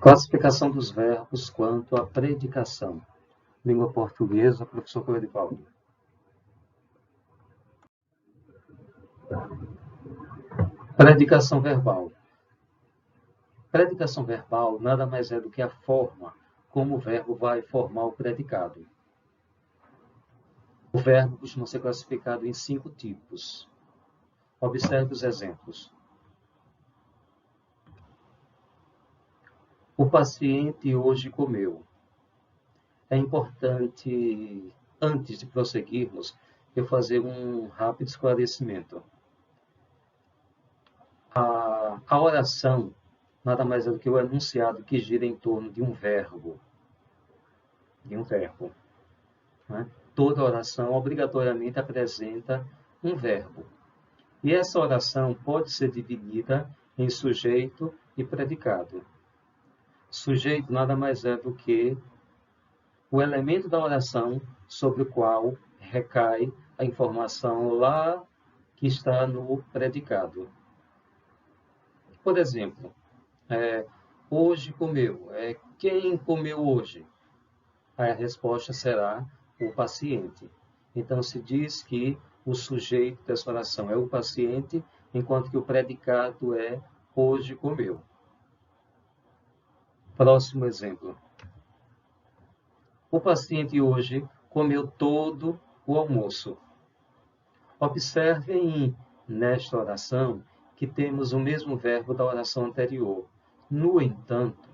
Classificação dos verbos quanto à predicação. Língua portuguesa, professor Clerivaldo. Predicação verbal. Predicação verbal nada mais é do que a forma como o verbo vai formar o predicado. O verbo costuma ser classificado em 5 tipos. Observe os exemplos. O paciente hoje comeu. É importante, antes de prosseguirmos, eu fazer um rápido esclarecimento. A oração nada mais é do que o enunciado que gira em torno de um verbo. Né? Toda oração obrigatoriamente apresenta um verbo. E essa oração pode ser dividida em sujeito e predicado. Sujeito nada mais é do que o elemento da oração sobre o qual recai a informação lá que está no predicado. Por exemplo, hoje comeu. Quem comeu hoje? A resposta será o paciente. Então, se diz que o sujeito dessa oração é o paciente, enquanto que o predicado é hoje comeu. Próximo exemplo. O paciente hoje comeu todo o almoço. Observem nesta oração que temos o mesmo verbo da oração anterior. No entanto,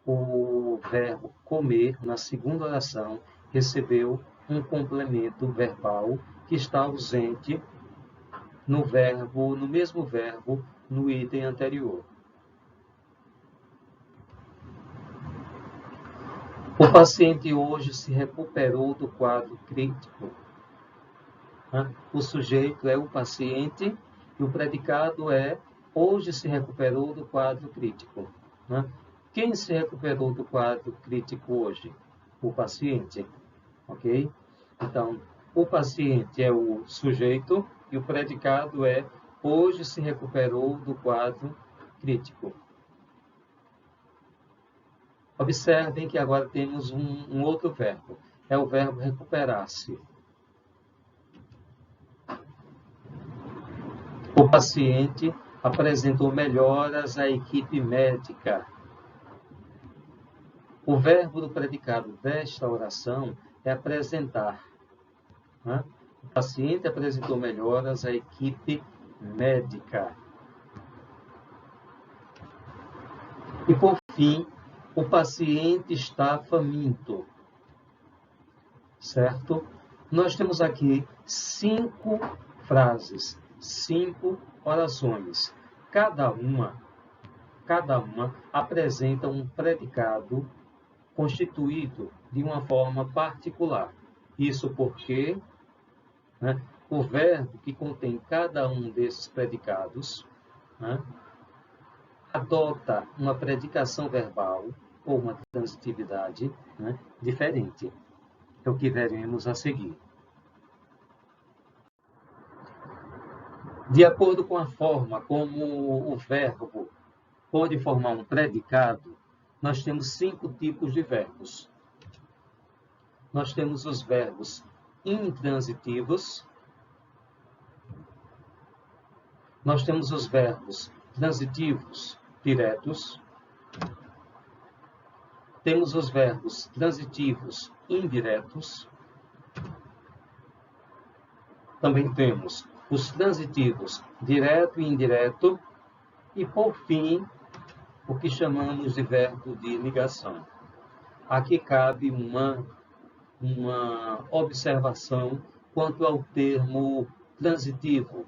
o verbo comer, na segunda oração, recebeu um complemento verbal que está ausente no mesmo verbo, no item anterior. O paciente hoje se recuperou do quadro crítico. O sujeito é o paciente e o predicado é hoje se recuperou do quadro crítico. Quem se recuperou do quadro crítico hoje? O paciente. Ok? Então, o paciente é o sujeito e o predicado é hoje se recuperou do quadro crítico. Observem que agora temos um outro verbo. É o verbo recuperar-se. O paciente apresentou melhoras à equipe médica. O verbo do predicado desta oração é apresentar. O paciente apresentou melhoras à equipe médica. E, por fim, o paciente está faminto. Certo? Nós temos aqui 5 frases, 5 orações. Cada uma apresenta um predicado constituído de uma forma particular. Isso porque o verbo que contém cada um desses predicados adota uma predicação verbal ou uma transitividade diferente. É o que veremos a seguir. De acordo com a forma como o verbo pode formar um predicado, nós temos 5 tipos de verbos. Nós temos os verbos intransitivos, nós temos os verbos transitivos diretos, temos os verbos transitivos indiretos, também temos os transitivos direto e indireto, e, por fim, o que chamamos de verbo de ligação. Aqui cabe uma observação quanto ao termo transitivo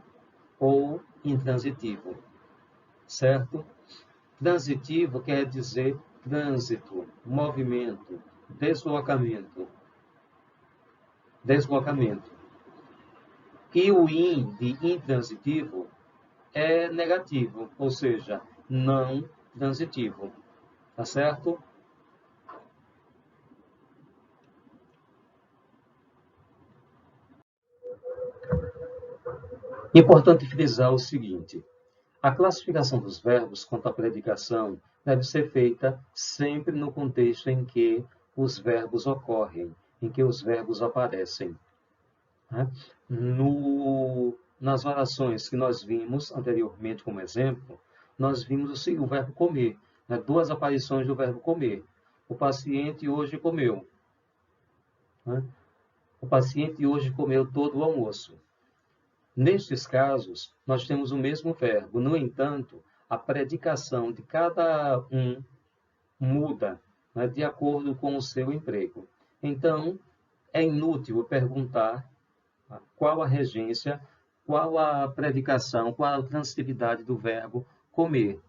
ou intransitivo, certo? Transitivo quer dizer trânsito, movimento, deslocamento. E o in de intransitivo é negativo, ou seja, não transitivo. Tá certo? Importante frisar o seguinte: A classificação dos verbos quanto à predicação deve ser feita sempre no contexto em que os verbos ocorrem, em que os verbos aparecem. Né? Nas orações que nós vimos anteriormente como exemplo, nós vimos o verbo comer, né? Duas aparições do verbo comer. O paciente hoje comeu. Né? O paciente hoje comeu todo o almoço. Nestes casos, nós temos o mesmo verbo. No entanto, a predicação de cada um muda, né, de acordo com o seu emprego. Então, é inútil perguntar qual a regência, qual a predicação, qual a transitividade do verbo comer.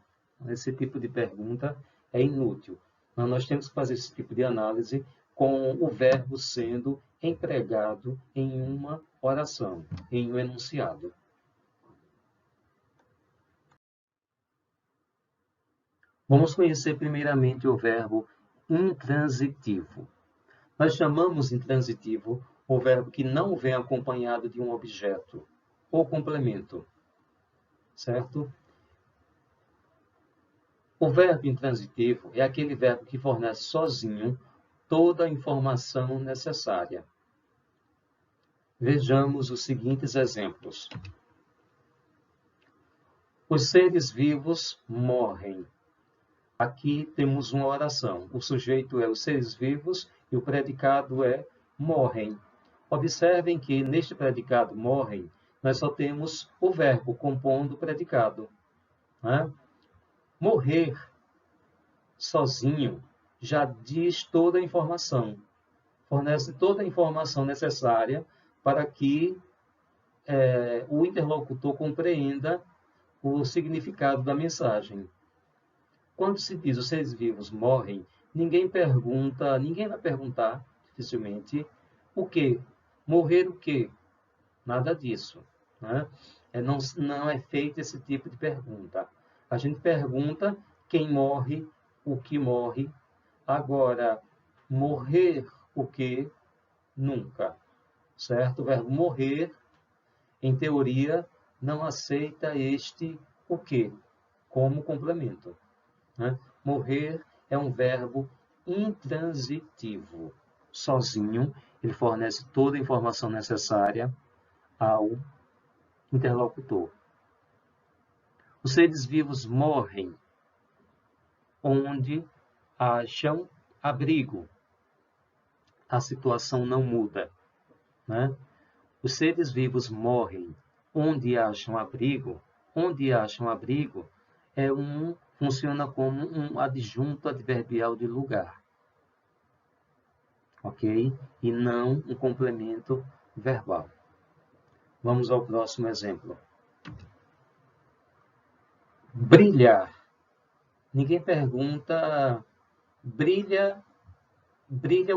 Esse tipo de pergunta é inútil. Mas nós temos que fazer esse tipo de análise com o verbo sendo empregado em uma oração, em um enunciado. Vamos conhecer primeiramente o verbo intransitivo. Nós chamamos intransitivo o verbo que não vem acompanhado de um objeto ou complemento, certo? O verbo intransitivo é aquele verbo que fornece sozinho toda a informação necessária. Vejamos os seguintes exemplos. Os seres vivos morrem. Aqui temos uma oração. O sujeito é os seres vivos e o predicado é morrem. Observem que neste predicado morrem, nós só temos o verbo compondo o predicado. Né? Morrer sozinho já diz toda a informação, fornece toda a informação necessária para que o interlocutor compreenda o significado da mensagem. Quando se diz os seres vivos morrem, ninguém vai perguntar, dificilmente, o quê? Morrer o quê? Nada disso. Né? Não é feito esse tipo de pergunta. A gente pergunta quem morre, o que morre. Agora, morrer o quê? Nunca. Certo? O verbo morrer, em teoria, não aceita este o quê como complemento. Né? Morrer é um verbo intransitivo. Sozinho, ele fornece toda a informação necessária ao interlocutor. Os seres vivos morrem onde acham abrigo. A situação não muda. Né? Os seres vivos morrem onde acham abrigo. Onde acham abrigo funciona como um adjunto adverbial de lugar. Ok? E não um complemento verbal. Vamos ao próximo exemplo. Brilhar. Ninguém pergunta, brilha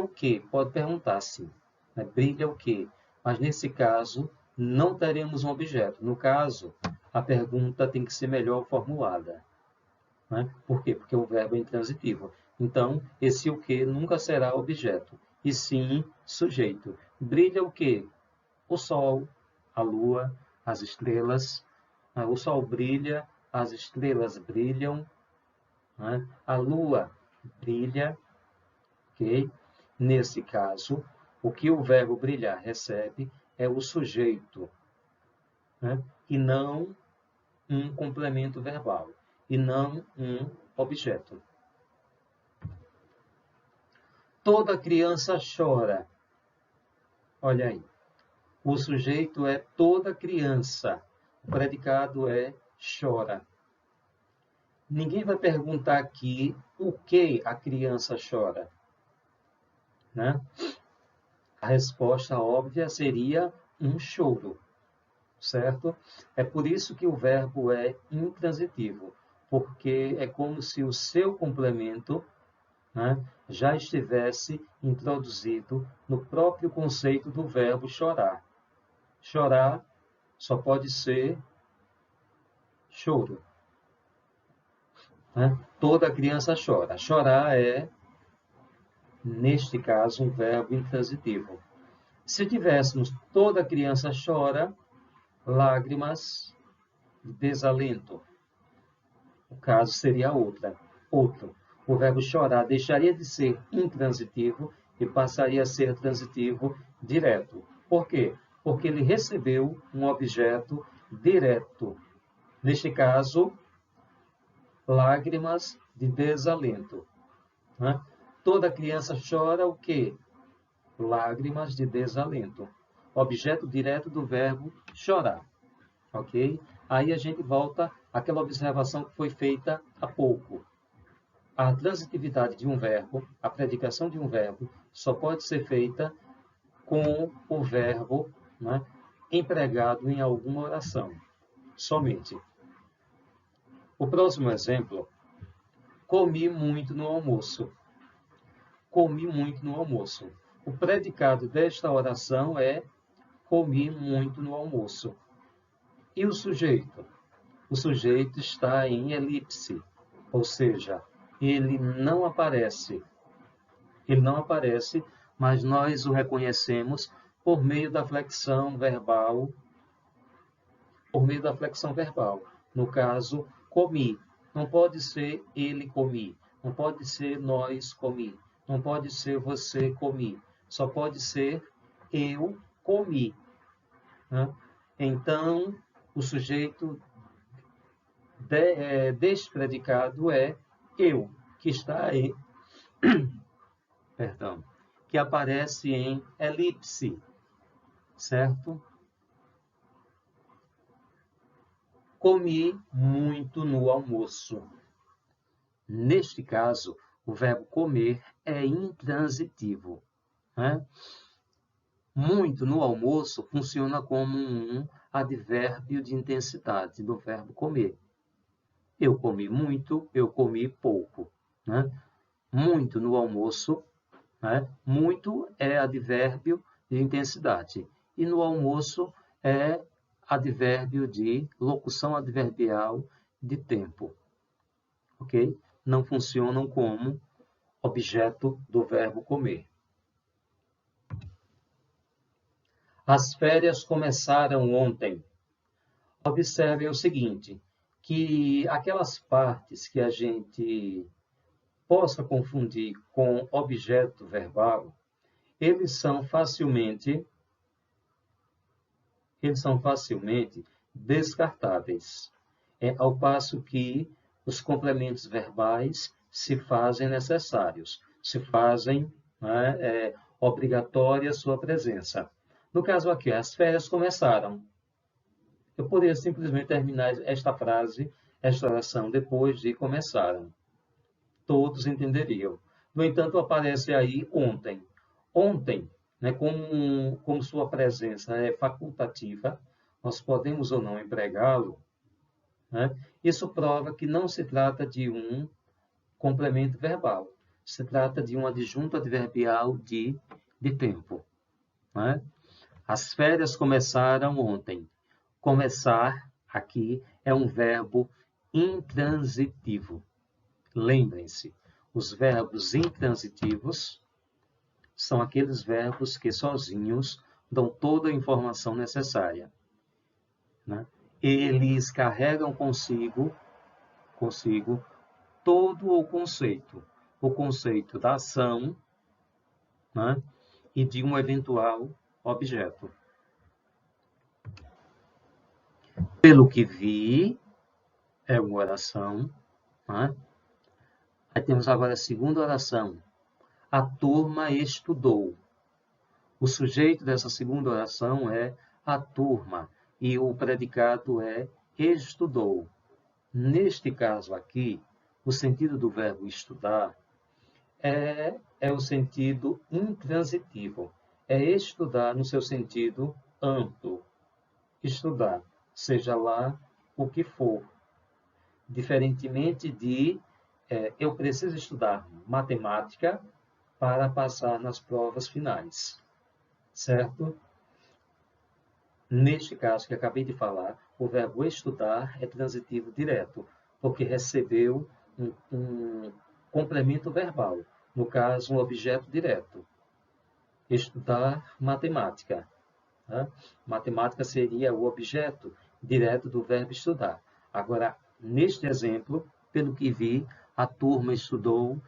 o quê? Pode perguntar sim. Né? Brilha o quê? Mas nesse caso, não teremos um objeto. No caso, a pergunta tem que ser melhor formulada. Né? Por quê? Porque o verbo é intransitivo. Então, esse o quê nunca será objeto, e sim sujeito. Brilha o quê? O sol, a lua, as estrelas. O sol brilha, as estrelas brilham, né? A lua brilha. Okay? Nesse caso, o que o verbo brilhar recebe é o sujeito, né? E não um complemento verbal, e não um objeto. Toda criança chora. Olha aí. O sujeito é toda criança. O predicado é chora. Ninguém vai perguntar aqui o que a criança chora. Né? A resposta óbvia seria um choro. Certo? É por isso que o verbo é intransitivo. Porque é como se o seu complemento, né, já estivesse introduzido no próprio conceito do verbo chorar. Chorar só pode ser choro. Né? Toda criança chora. Chorar é, neste caso, um verbo intransitivo. Se tivéssemos toda criança chora, lágrimas, desalento. caso seria outro. O verbo chorar deixaria de ser intransitivo e passaria a ser transitivo direto. Por quê? Porque ele recebeu um objeto direto. Neste caso, lágrimas de desalento. Né? Toda criança chora o quê? Lágrimas de desalento. Objeto direto do verbo chorar. Ok? Aí a gente volta àquela observação que foi feita há pouco. A transitividade de um verbo, a predicação de um verbo, só pode ser feita com o verbo, né, empregado em alguma oração. Somente. O próximo exemplo, comi muito no almoço. Comi muito no almoço. O predicado desta oração é comi muito no almoço. E o sujeito? O sujeito está em elipse, ou seja, ele não aparece. Ele não aparece, mas nós o reconhecemos por meio da flexão verbal. Por meio da flexão verbal. No caso, comi. Não pode ser ele comi. Não pode ser nós comi. Não pode ser você comi. Só pode ser eu comi. Né? Então, o sujeito deste predicado é eu, que está aí, perdão, que aparece em elipse, certo? Comi muito no almoço. Neste caso, o verbo comer é intransitivo. Né? Muito no almoço funciona como um advérbio de intensidade do verbo comer. Eu comi muito, eu comi pouco. Né? Muito no almoço, né? Muito é advérbio de intensidade. E no almoço é advérbio de locução adverbial de tempo. Ok? Não funcionam como objeto do verbo comer. As férias começaram ontem. Observem o seguinte, que aquelas partes que a gente possa confundir com objeto verbal, eles são facilmente descartáveis. Ao passo que os complementos verbais se fazem necessários, se fazem, né, obrigatória a sua presença. No caso aqui, as férias começaram. Eu poderia simplesmente terminar esta frase, esta oração, depois de começaram. Todos entenderiam. No entanto, aparece aí ontem. Ontem, né, como sua presença é facultativa, nós podemos ou não empregá-lo, né? Isso prova que não se trata de um complemento verbal, se trata de um adjunto adverbial de tempo. Né? As férias começaram ontem. Começar, aqui, é um verbo intransitivo. Lembrem-se, os verbos intransitivos são aqueles verbos que sozinhos dão toda a informação necessária. Né? Eles carregam consigo todo o conceito da ação, né? E de um eventual objeto. Pelo que vi, é uma oração. Né? Aí temos agora a segunda oração. A turma estudou. O sujeito dessa segunda oração é a turma e o predicado é estudou. Neste caso aqui, o sentido do verbo estudar é o sentido intransitivo. É estudar no seu sentido amplo. Estudar, seja lá o que for. Diferentemente de eu preciso estudar matemática para passar nas provas finais. Certo? Neste caso que acabei de falar, o verbo estudar é transitivo direto, porque recebeu um complemento verbal, no caso, um objeto direto. Estudar matemática. Né? Matemática seria o objeto direto do verbo estudar. Agora, neste exemplo, pelo que vi, a turma estudou,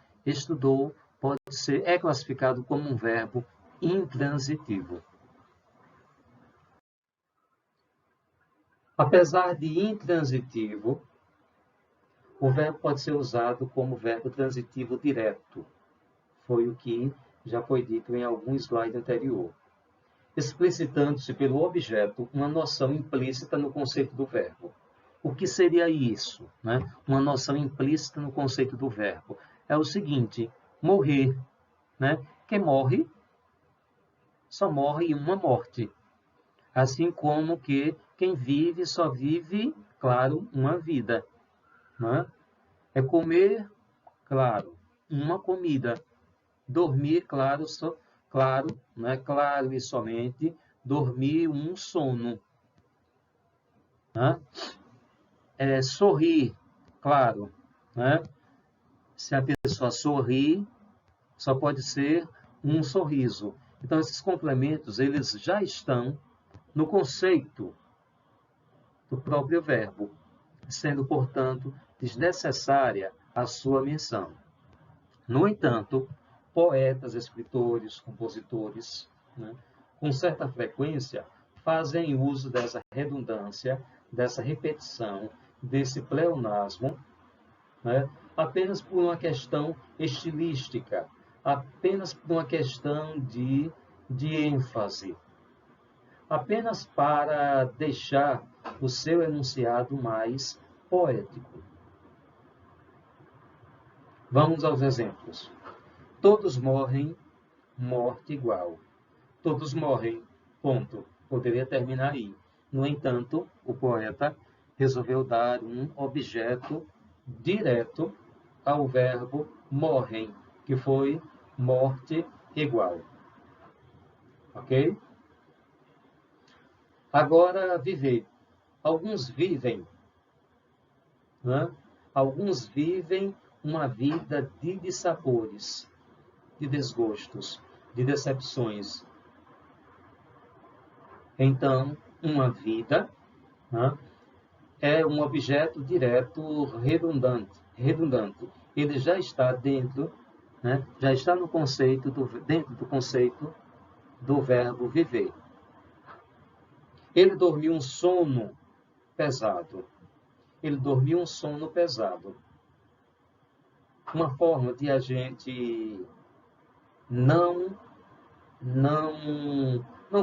é classificado como um verbo intransitivo. Apesar de intransitivo, o verbo pode ser usado como verbo transitivo direto. Foi o que já foi dito em algum slide anterior, explicitando-se pelo objeto uma noção implícita no conceito do verbo. O que seria isso, né? Uma noção implícita no conceito do verbo. É o seguinte, morrer, né? Quem morre, só morre uma morte. Assim como que quem vive, só vive, claro, uma vida. Né? É comer, claro, uma comida. Dormir, claro, não é claro e somente dormir um sono. Né? Sorrir, claro, né? Se a pessoa sorrir, só pode ser um sorriso. Então, esses complementos, eles já estão no conceito do próprio verbo, sendo, portanto, desnecessária a sua menção. No entanto, poetas, escritores, compositores, né, com certa frequência, fazem uso dessa redundância, dessa repetição, desse pleonasmo, né, apenas por uma questão estilística, apenas por uma questão de ênfase, apenas para deixar o seu enunciado mais poético. Vamos aos exemplos. Todos morrem, morte igual. Todos morrem, ponto. Poderia terminar aí. No entanto, o poeta resolveu dar um objeto direto ao verbo morrem, que foi morte igual. Ok? Agora, viver. Alguns vivem, né? Alguns vivem uma vida de dissabores, de desgostos, de decepções. Então, uma vida, né, é um objeto direto redundante. Ele já está dentro, né, já está no conceito dentro do conceito do verbo viver. Ele dormiu um sono pesado. Ele dormiu um sono pesado. Uma forma de a gente não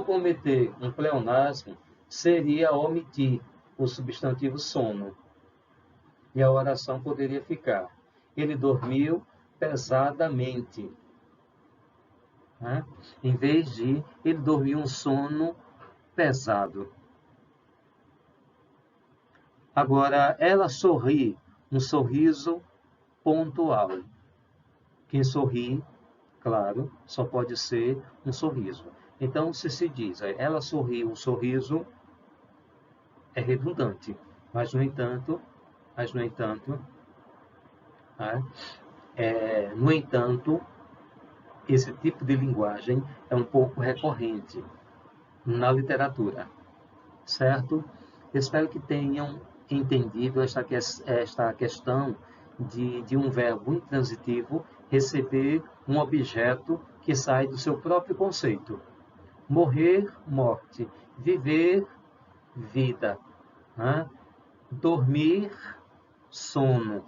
cometer um pleonasmo seria omitir o substantivo sono. E a oração poderia ficar: ele dormiu pesadamente. Né? Em vez de ele dormiu um sono pesado. Agora, ela sorri um sorriso pontual. Quem sorri, claro, só pode ser um sorriso. Então, se diz, ela sorriu um sorriso, é redundante. Mas, no entanto, esse tipo de linguagem é um pouco recorrente na literatura, certo? Espero que tenham entendido esta questão de um verbo intransitivo receber um objeto que sai do seu próprio conceito. Morrer, morte. Viver, vida. Né? Dormir, sono.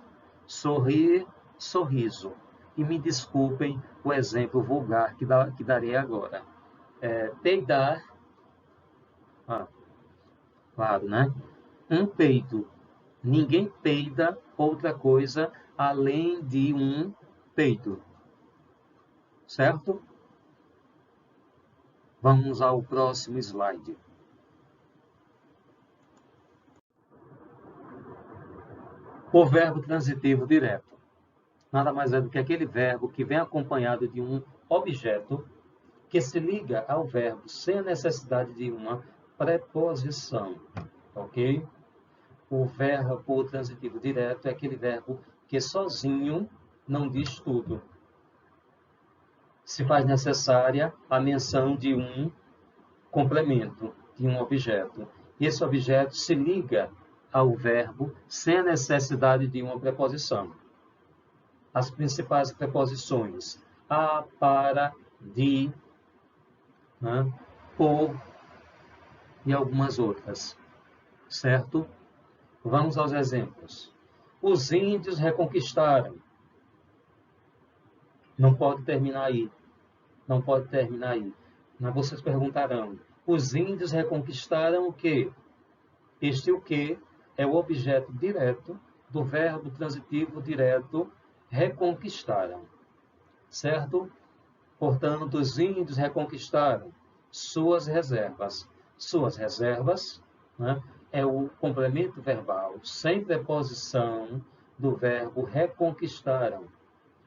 Sorrir, sorriso. E me desculpem o exemplo vulgar que darei agora. Peidar, claro, né? Um peido. Ninguém peida outra coisa além de um peido. Certo? Vamos ao próximo slide. O verbo transitivo direto. Nada mais é do que aquele verbo que vem acompanhado de um objeto que se liga ao verbo sem a necessidade de uma preposição. Ok? O verbo transitivo direto é aquele verbo que sozinho não diz tudo. Se faz necessária a menção de um complemento, de um objeto. E esse objeto se liga ao verbo sem a necessidade de uma preposição. As principais preposições: a, para, de, né, por e algumas outras, certo? Vamos aos exemplos. Os índios reconquistaram. Não pode terminar aí. Não pode terminar aí. Mas vocês perguntarão: os índios reconquistaram o quê? Este o quê é o objeto direto do verbo transitivo direto reconquistaram. Certo? Portanto, os índios reconquistaram suas reservas. Suas reservas, né, é o complemento verbal sem preposição do verbo reconquistaram.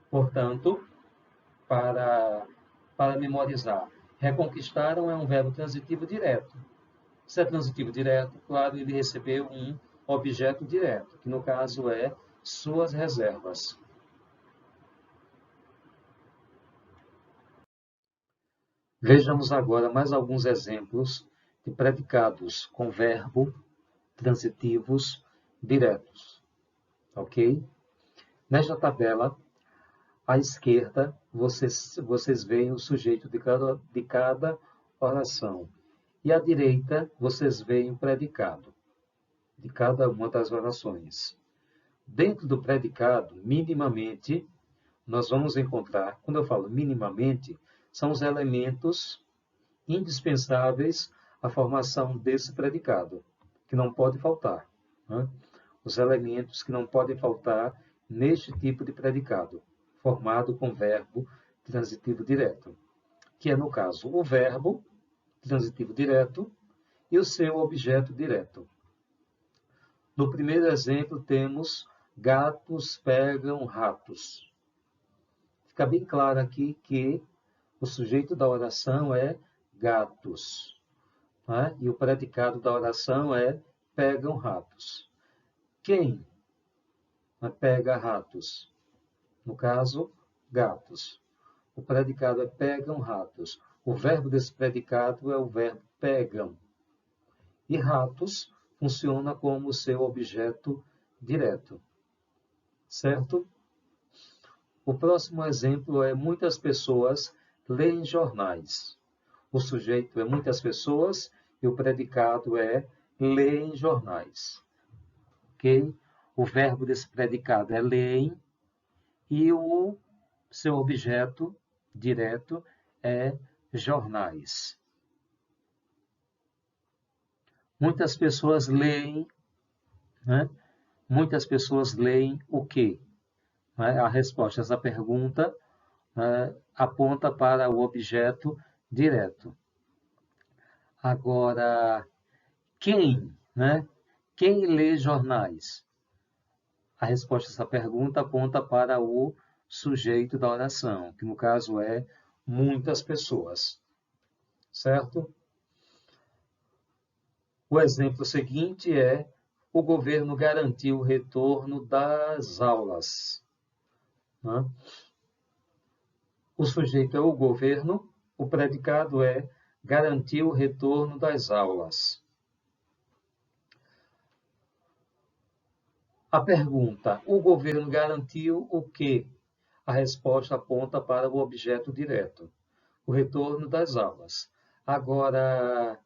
Portanto, para memorizar, reconquistaram é um verbo transitivo direto. Se é transitivo direto, claro, ele recebeu um objeto direto, que no caso é suas reservas. Vejamos agora mais alguns exemplos de predicados com verbo transitivos diretos. Ok? Nesta tabela, à esquerda, vocês veem o sujeito de cada oração. E à direita, vocês veem o predicado de cada uma das orações. Dentro do predicado, minimamente, nós vamos encontrar, quando eu falo minimamente, são os elementos indispensáveis à formação desse predicado, que não pode faltar. Né? Os elementos que não podem faltar neste tipo de predicado, formado com verbo transitivo direto, que é, no caso, o verbo transitivo direto e o seu objeto direto. No primeiro exemplo, temos gatos pegam ratos. Fica bem claro aqui que o sujeito da oração é gatos, né? E o predicado da oração é pegam ratos. Quem pega ratos? No caso, gatos. O predicado é pegam ratos. O verbo desse predicado é o verbo pegam. E ratos funciona como seu objeto direto. Certo? O próximo exemplo é muitas pessoas leem jornais. O sujeito é muitas pessoas e o predicado é leem jornais. Ok? O verbo desse predicado é leem e o seu objeto direto é jornais. Muitas pessoas leem, né? Muitas pessoas leem o quê? A resposta a essa pergunta aponta para o objeto direto. Agora, quem? Né? Quem lê jornais? A resposta a essa pergunta aponta para o sujeito da oração, que no caso é muitas pessoas. Certo? O exemplo seguinte é: o governo garantiu o retorno das aulas. Né? O sujeito é o governo, o predicado é garantiu o retorno das aulas. A pergunta: o governo garantiu o quê? A resposta aponta para o objeto direto, o retorno das aulas. Agora,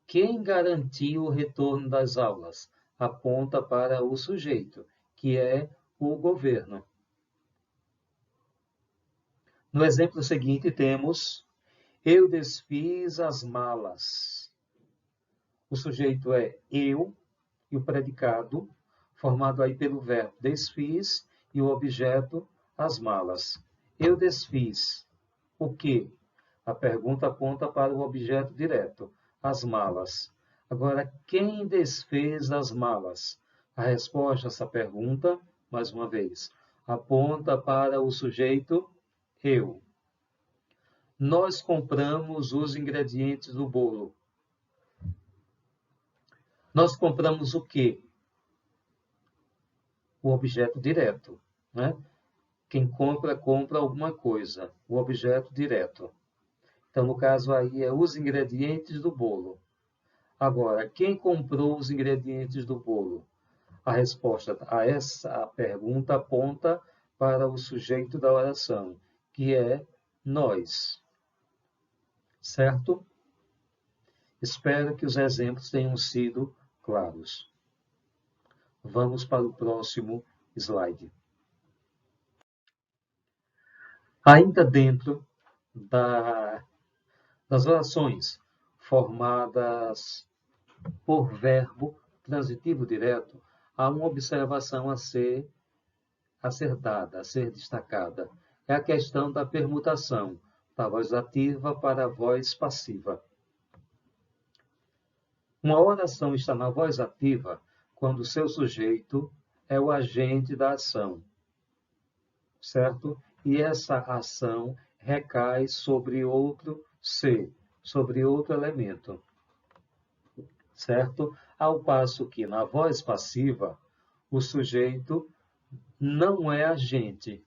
quem garantiu o retorno das aulas? Aponta para o sujeito, que é o governo. No exemplo seguinte temos: eu desfiz as malas. O sujeito é eu e o predicado, formado aí pelo verbo desfiz e o objeto as malas. Eu desfiz o quê? A pergunta aponta para o objeto direto, as malas. Agora, quem desfez as malas? A resposta a essa pergunta, mais uma vez, aponta para o sujeito eu. Nós compramos os ingredientes do bolo. Nós compramos o quê? O objeto direto, né? Quem compra, compra alguma coisa. O objeto direto. Então, no caso aí, é os ingredientes do bolo. Agora, quem comprou os ingredientes do bolo? A resposta a essa pergunta aponta para o sujeito da oração, que é nós, certo? Espero que os exemplos tenham sido claros. Vamos para o próximo slide. Ainda dentro das orações formadas por verbo transitivo direto, há uma observação a ser dada, a ser destacada. É a questão da permutação da voz ativa para a voz passiva. Uma oração está na voz ativa quando o seu sujeito é o agente da ação, certo? E essa ação recai sobre outro ser, sobre outro elemento, certo? Ao passo que na voz passiva, o sujeito não é agente,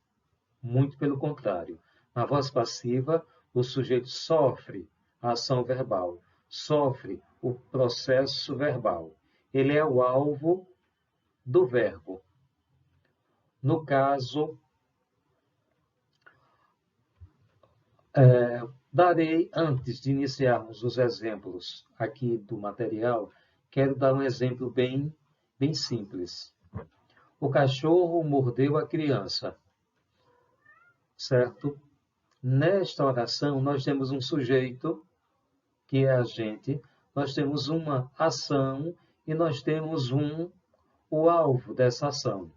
muito pelo contrário. Na voz passiva, o sujeito sofre a ação verbal, sofre o processo verbal. Ele é o alvo do verbo. No caso, darei, antes de iniciarmos os exemplos aqui do material, quero dar um exemplo bem simples. O cachorro mordeu a criança, certo? Nesta oração, nós temos um sujeito, que é agente, nós temos uma ação e nós temos o alvo dessa ação,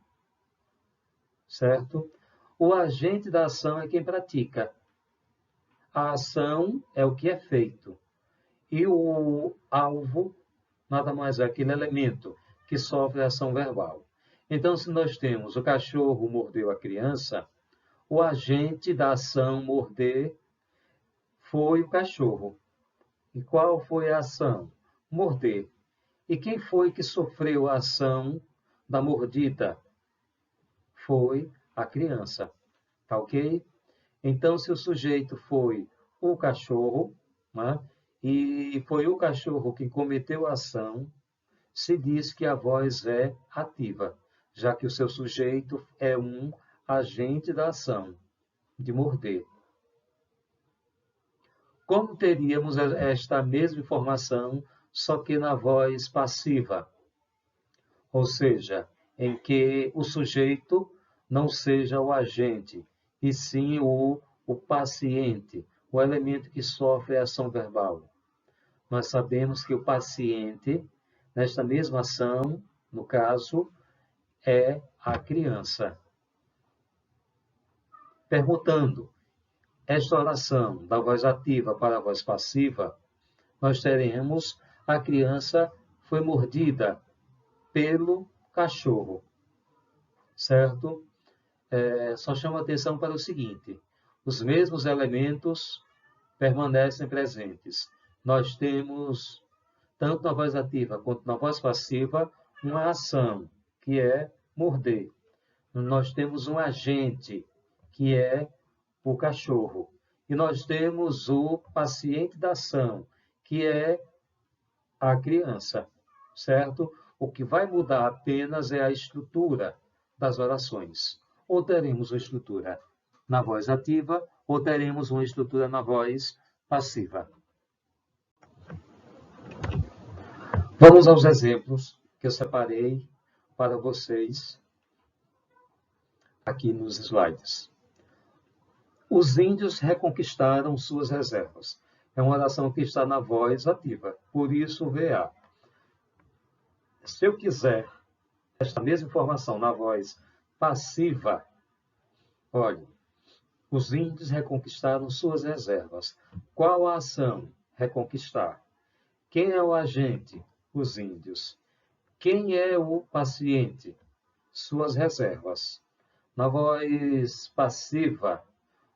certo? O agente da ação é quem pratica. A ação é o que é feito. E o alvo nada mais é aquele elemento que sofre a ação verbal. Então, se nós temos o cachorro mordeu a criança, o agente da ação morder foi o cachorro. E qual foi a ação? Morder. E quem foi que sofreu a ação da mordida? Foi a criança. Tá ok? Então, se o sujeito foi o cachorro, né, e foi o cachorro que cometeu a ação, se diz que a voz é ativa, já que o seu sujeito é um agente da ação, de morder. Como teríamos esta mesma informação, só que na voz passiva? Ou seja, em que o sujeito não seja o agente, e sim o paciente, o elemento que sofre a ação verbal. Nós sabemos que o paciente, nesta mesma ação, no caso, é a criança. Perguntando, esta oração da voz ativa para a voz passiva, nós teremos a criança foi mordida pelo cachorro, certo? Só chamo a atenção para o seguinte, os mesmos elementos permanecem presentes. Nós temos, tanto na voz ativa quanto na voz passiva, uma ação, que é morder. Nós temos um agente, que é o cachorro. E nós temos o paciente da ação, que é a criança, certo? O que vai mudar apenas é a estrutura das orações. Ou teremos uma estrutura na voz ativa, ou teremos uma estrutura na voz passiva. Vamos aos exemplos que eu separei para vocês aqui nos slides. Os índios reconquistaram suas reservas. É uma oração que está na voz ativa, por isso VA. Se eu quiser esta mesma informação na voz passiva, olha, os índios reconquistaram suas reservas. Qual a ação? Reconquistar. Quem é o agente? Os índios. Quem é o paciente? Suas reservas. Na voz passiva,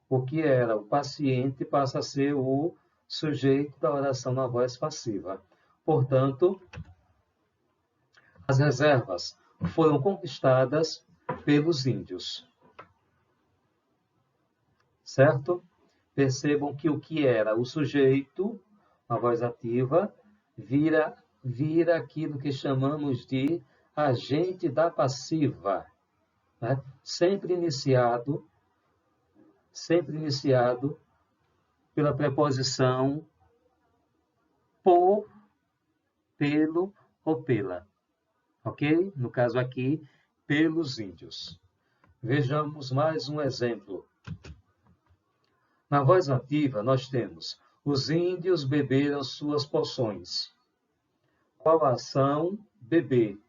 o que era o paciente passa a ser o sujeito da oração na voz passiva. Portanto, as reservas foram conquistadas pelos índios. Certo? Percebam que o que era o sujeito, na voz ativa, vira aquilo que chamamos de agente da passiva, né? Sempre iniciado pela preposição por, pelo ou pela. Ok? No caso aqui, pelos índios. Vejamos mais um exemplo. Na voz ativa, nós temos: os índios beberam suas poções. Qual a ação? Beber.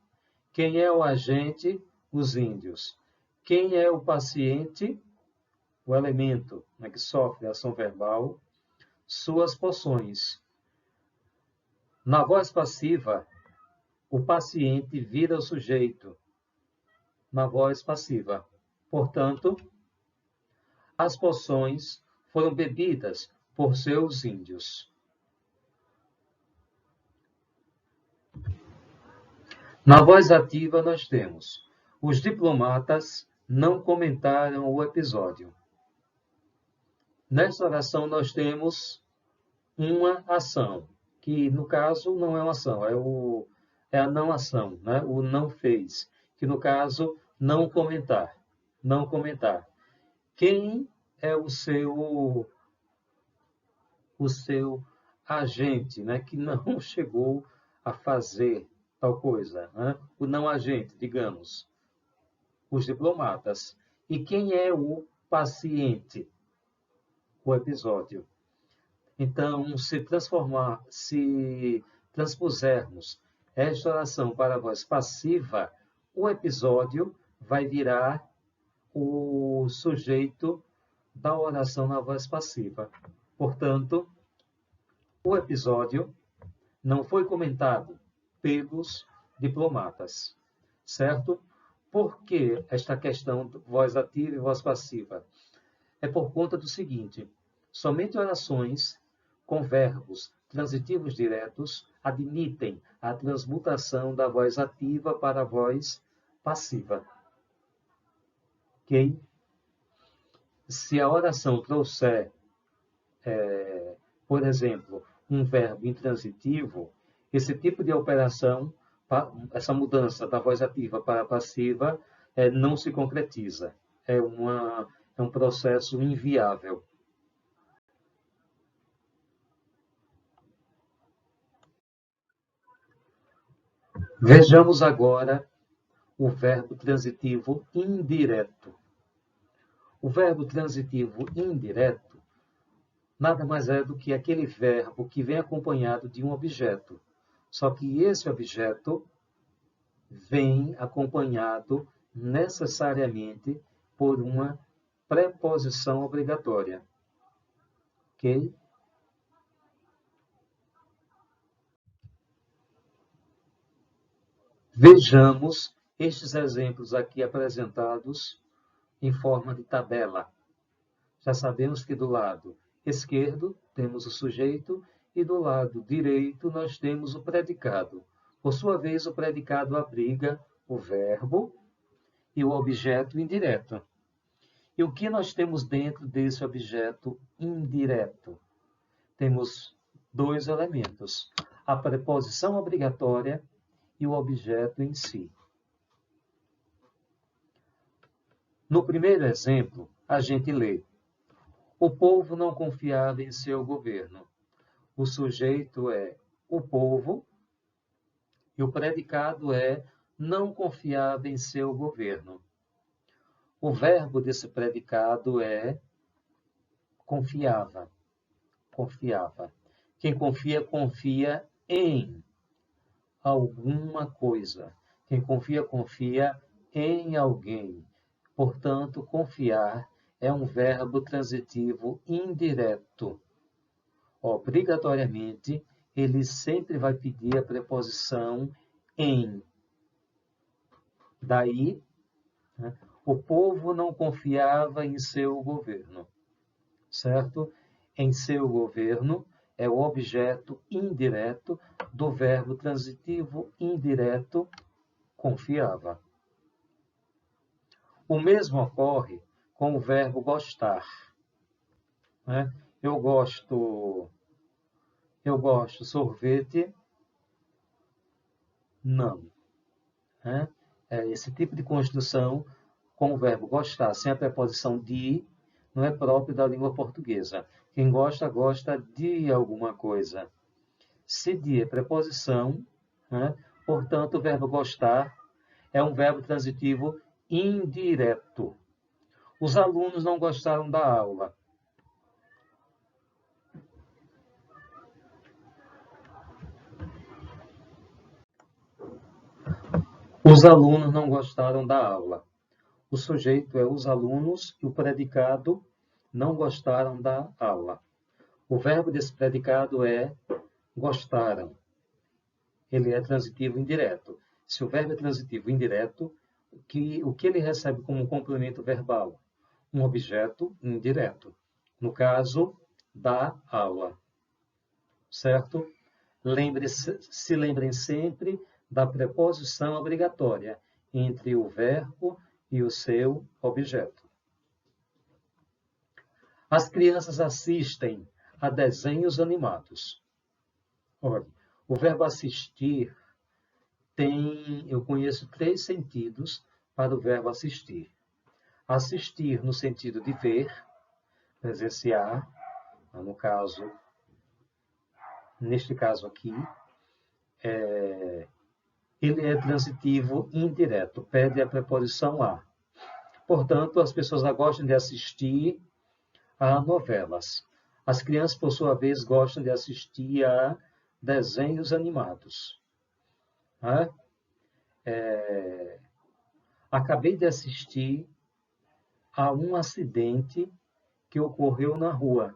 Quem é o agente? Os índios. Quem é o paciente? O elemento, né, que sofre a ação verbal. Suas poções. Na voz passiva, o paciente vira o sujeito. Na voz passiva. Portanto, as poções foram bebidas por seus índios. Na voz ativa, nós temos: os diplomatas não comentaram o episódio. Nesta oração, nós temos uma ação, que no caso não é uma ação, é a não ação, né? O não fez, que no caso, não comentar. Não comentar. Quem é o seu agente, né? Que não chegou a fazer tal coisa, né? O não agente, digamos, os diplomatas. E quem é o paciente? O episódio. Então, se transpusermos esta oração para a voz passiva, o episódio vai virar o sujeito da oração na voz passiva. Portanto, o episódio não foi comentado pelos diplomatas, certo? Por que esta questão de voz ativa e voz passiva? É por conta do seguinte: somente orações com verbos transitivos diretos admitem a transmutação da voz ativa para a voz passiva. Ok? Se a oração trouxer, por exemplo, um verbo intransitivo, esse tipo de operação, essa mudança da voz ativa para a passiva, não se concretiza. É um processo inviável. Vejamos agora o verbo transitivo indireto. O verbo transitivo indireto nada mais é do que aquele verbo que vem acompanhado de um objeto. Só que esse objeto vem acompanhado necessariamente por uma preposição obrigatória. Ok? Vejamos estes exemplos aqui apresentados em forma de tabela. Já sabemos que do lado esquerdo temos o sujeito e do lado direito nós temos o predicado. Por sua vez, o predicado abriga o verbo e o objeto indireto. E o que nós temos dentro desse objeto indireto? Temos dois elementos: a preposição obrigatória e o objeto em si. No primeiro exemplo, a gente lê: o povo não confiava em seu governo. O sujeito é o povo e o predicado é não confiava em seu governo. O verbo desse predicado é confiava. Confiava. Quem confia, confia em alguma coisa. Quem confia, confia em alguém. Portanto, confiar é um verbo transitivo indireto. Obrigatoriamente, ele sempre vai pedir a preposição em. Daí, né, o povo não confiava em seu governo, certo? Em seu governo é o objeto indireto do verbo transitivo indireto confiava. O mesmo ocorre com o verbo gostar, né? Eu gosto sorvete, não. né? Esse tipo de construção com o verbo gostar sem a preposição de não é próprio da língua portuguesa. Quem gosta, gosta de alguma coisa. Se de é preposição, né? Portanto, o verbo gostar é um verbo transitivo indireto. Os alunos não gostaram da aula. Os alunos não gostaram da aula. O sujeito é os alunos e o predicado não gostaram da aula. O verbo desse predicado é gostaram. Ele é transitivo indireto. Se o verbo é transitivo indireto, o que ele recebe como complemento verbal? Um objeto indireto. No caso, da aula. Certo? Se lembrem sempre da preposição obrigatória entre o verbo e o seu objeto. As crianças assistem a desenhos animados. Olha, o verbo assistir eu conheço 3 sentidos para o verbo assistir. Assistir no sentido de ver, presenciar, neste caso aqui, ele é transitivo indireto, pede a preposição a. Portanto, as pessoas gostam de assistir a novelas. As crianças, por sua vez, gostam de assistir a desenhos animados. Acabei de assistir a um acidente que ocorreu na rua.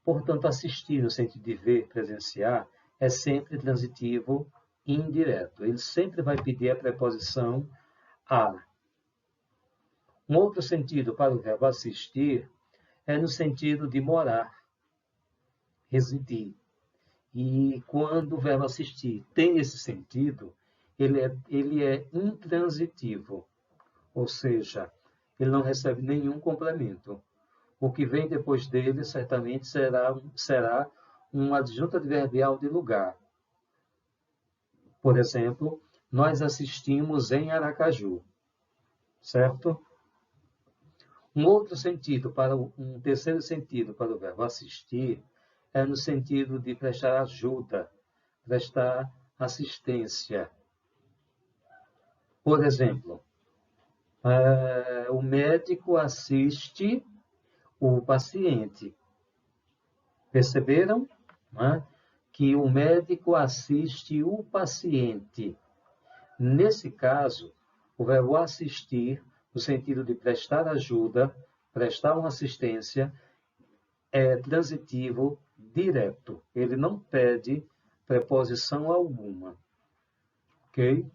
Portanto, assistir no sentido de ver, presenciar, é sempre transitivo indireto. Ele sempre vai pedir a preposição a. Um outro sentido para o verbo assistir é no sentido de morar, residir. E quando o verbo assistir tem esse sentido, ele é intransitivo, ou seja, ele não recebe nenhum complemento. O que vem depois dele certamente será um adjunto adverbial de lugar. Por exemplo, nós assistimos em Aracaju, certo? Um terceiro sentido para o verbo assistir é no sentido de prestar ajuda, prestar assistência. Por exemplo, o médico assiste o paciente. Perceberam? Que o médico assiste o paciente. Nesse caso, o verbo assistir, no sentido de prestar ajuda, prestar uma assistência, é transitivo direto. Ele não pede preposição alguma. Ok?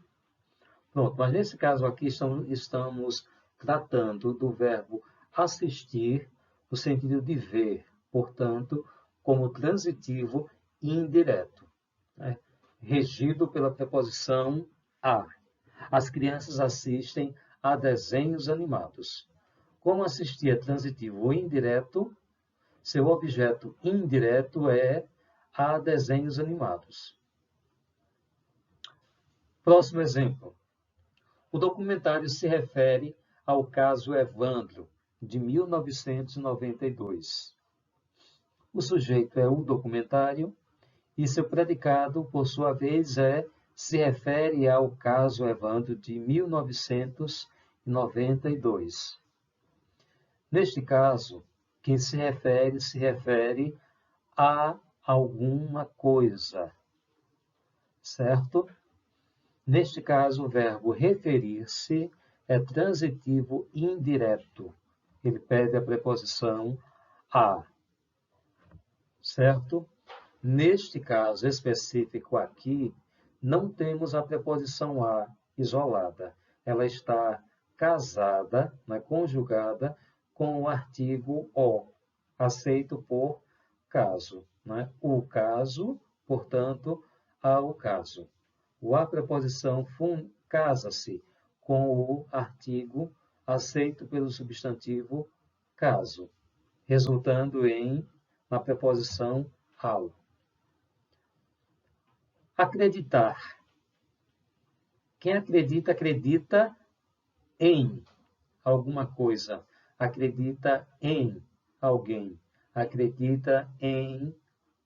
Pronto, mas nesse caso aqui estamos tratando do verbo assistir, no sentido de ver, portanto, como transitivo indireto, né? Regido pela preposição a. As crianças assistem a desenhos animados. Como assistir é transitivo indireto, seu objeto indireto é a desenhos animados. Próximo exemplo. O documentário se refere ao caso Evandro, de 1992. O sujeito é o documentário e seu predicado, por sua vez, se refere ao caso Evandro de 1992. Neste caso, quem se refere a alguma coisa, certo? Neste caso, o verbo referir-se é transitivo indireto. Ele pede a preposição a, certo? Neste caso específico aqui, não temos a preposição a isolada. Ela está casada, conjugada, com o artigo o, aceito por caso. O caso, portanto, ao caso. A preposição casa-se com o artigo aceito pelo substantivo caso, resultando na preposição ao. Acreditar. Quem acredita, acredita em alguma coisa. Acredita em alguém. Acredita em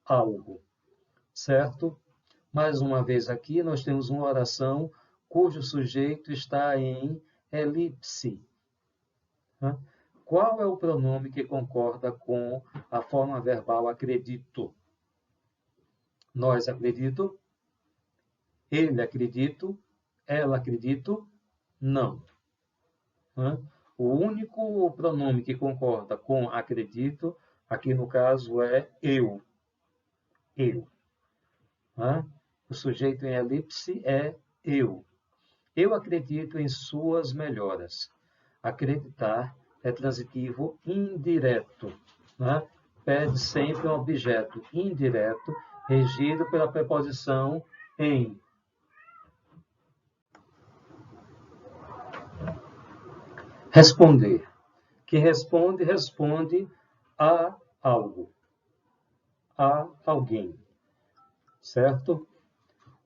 algo. Certo? Mais uma vez aqui, nós temos uma oração cujo sujeito está em elipse. Qual é o pronome que concorda com a forma verbal acredito? Nós acredito, ele acredito, ela acredito, não. O único pronome que concorda com acredito, aqui no caso é eu. Eu. O sujeito em elipse é eu. Eu acredito em suas melhoras. Acreditar é transitivo indireto. Pede sempre um objeto indireto, regido pela preposição em. Responder. Que responde, responde a algo, a alguém. Certo?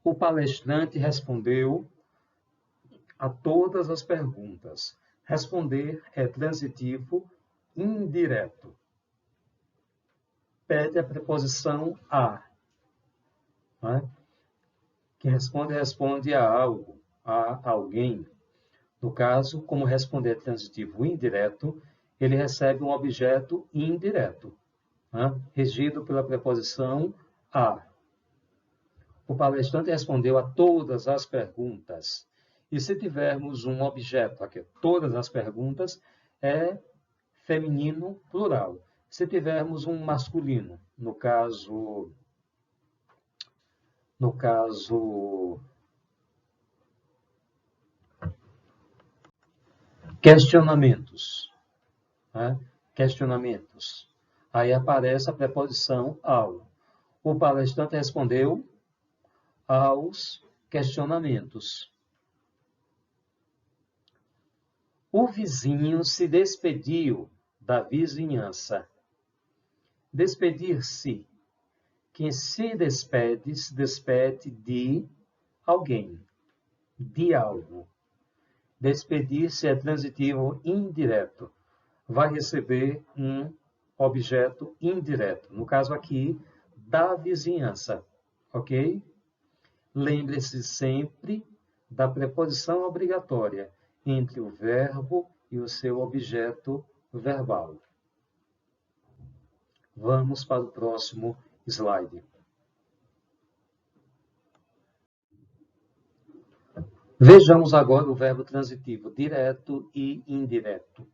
O palestrante respondeu a todas as perguntas. Responder é transitivo indireto. Pede a preposição a. Que responde, responde a algo, a alguém. No caso, como responder é transitivo indireto, ele recebe um objeto indireto, regido pela preposição a. O palestrante respondeu a todas as perguntas. E se tivermos um objeto aqui, todas as perguntas, é feminino plural. Se tivermos um masculino, no caso questionamentos, questionamentos. Aí aparece a preposição ao. O palestrante respondeu aos questionamentos. O vizinho se despediu da vizinhança. Despedir-se. Quem se despede de alguém, de algo. Despedir-se é transitivo indireto. Vai receber um objeto indireto. No caso aqui, da vizinhança. Ok? Lembre-se sempre da preposição obrigatória entre o verbo e o seu objeto verbal. Vamos para o próximo slide. Vejamos agora o verbo transitivo direto e indireto.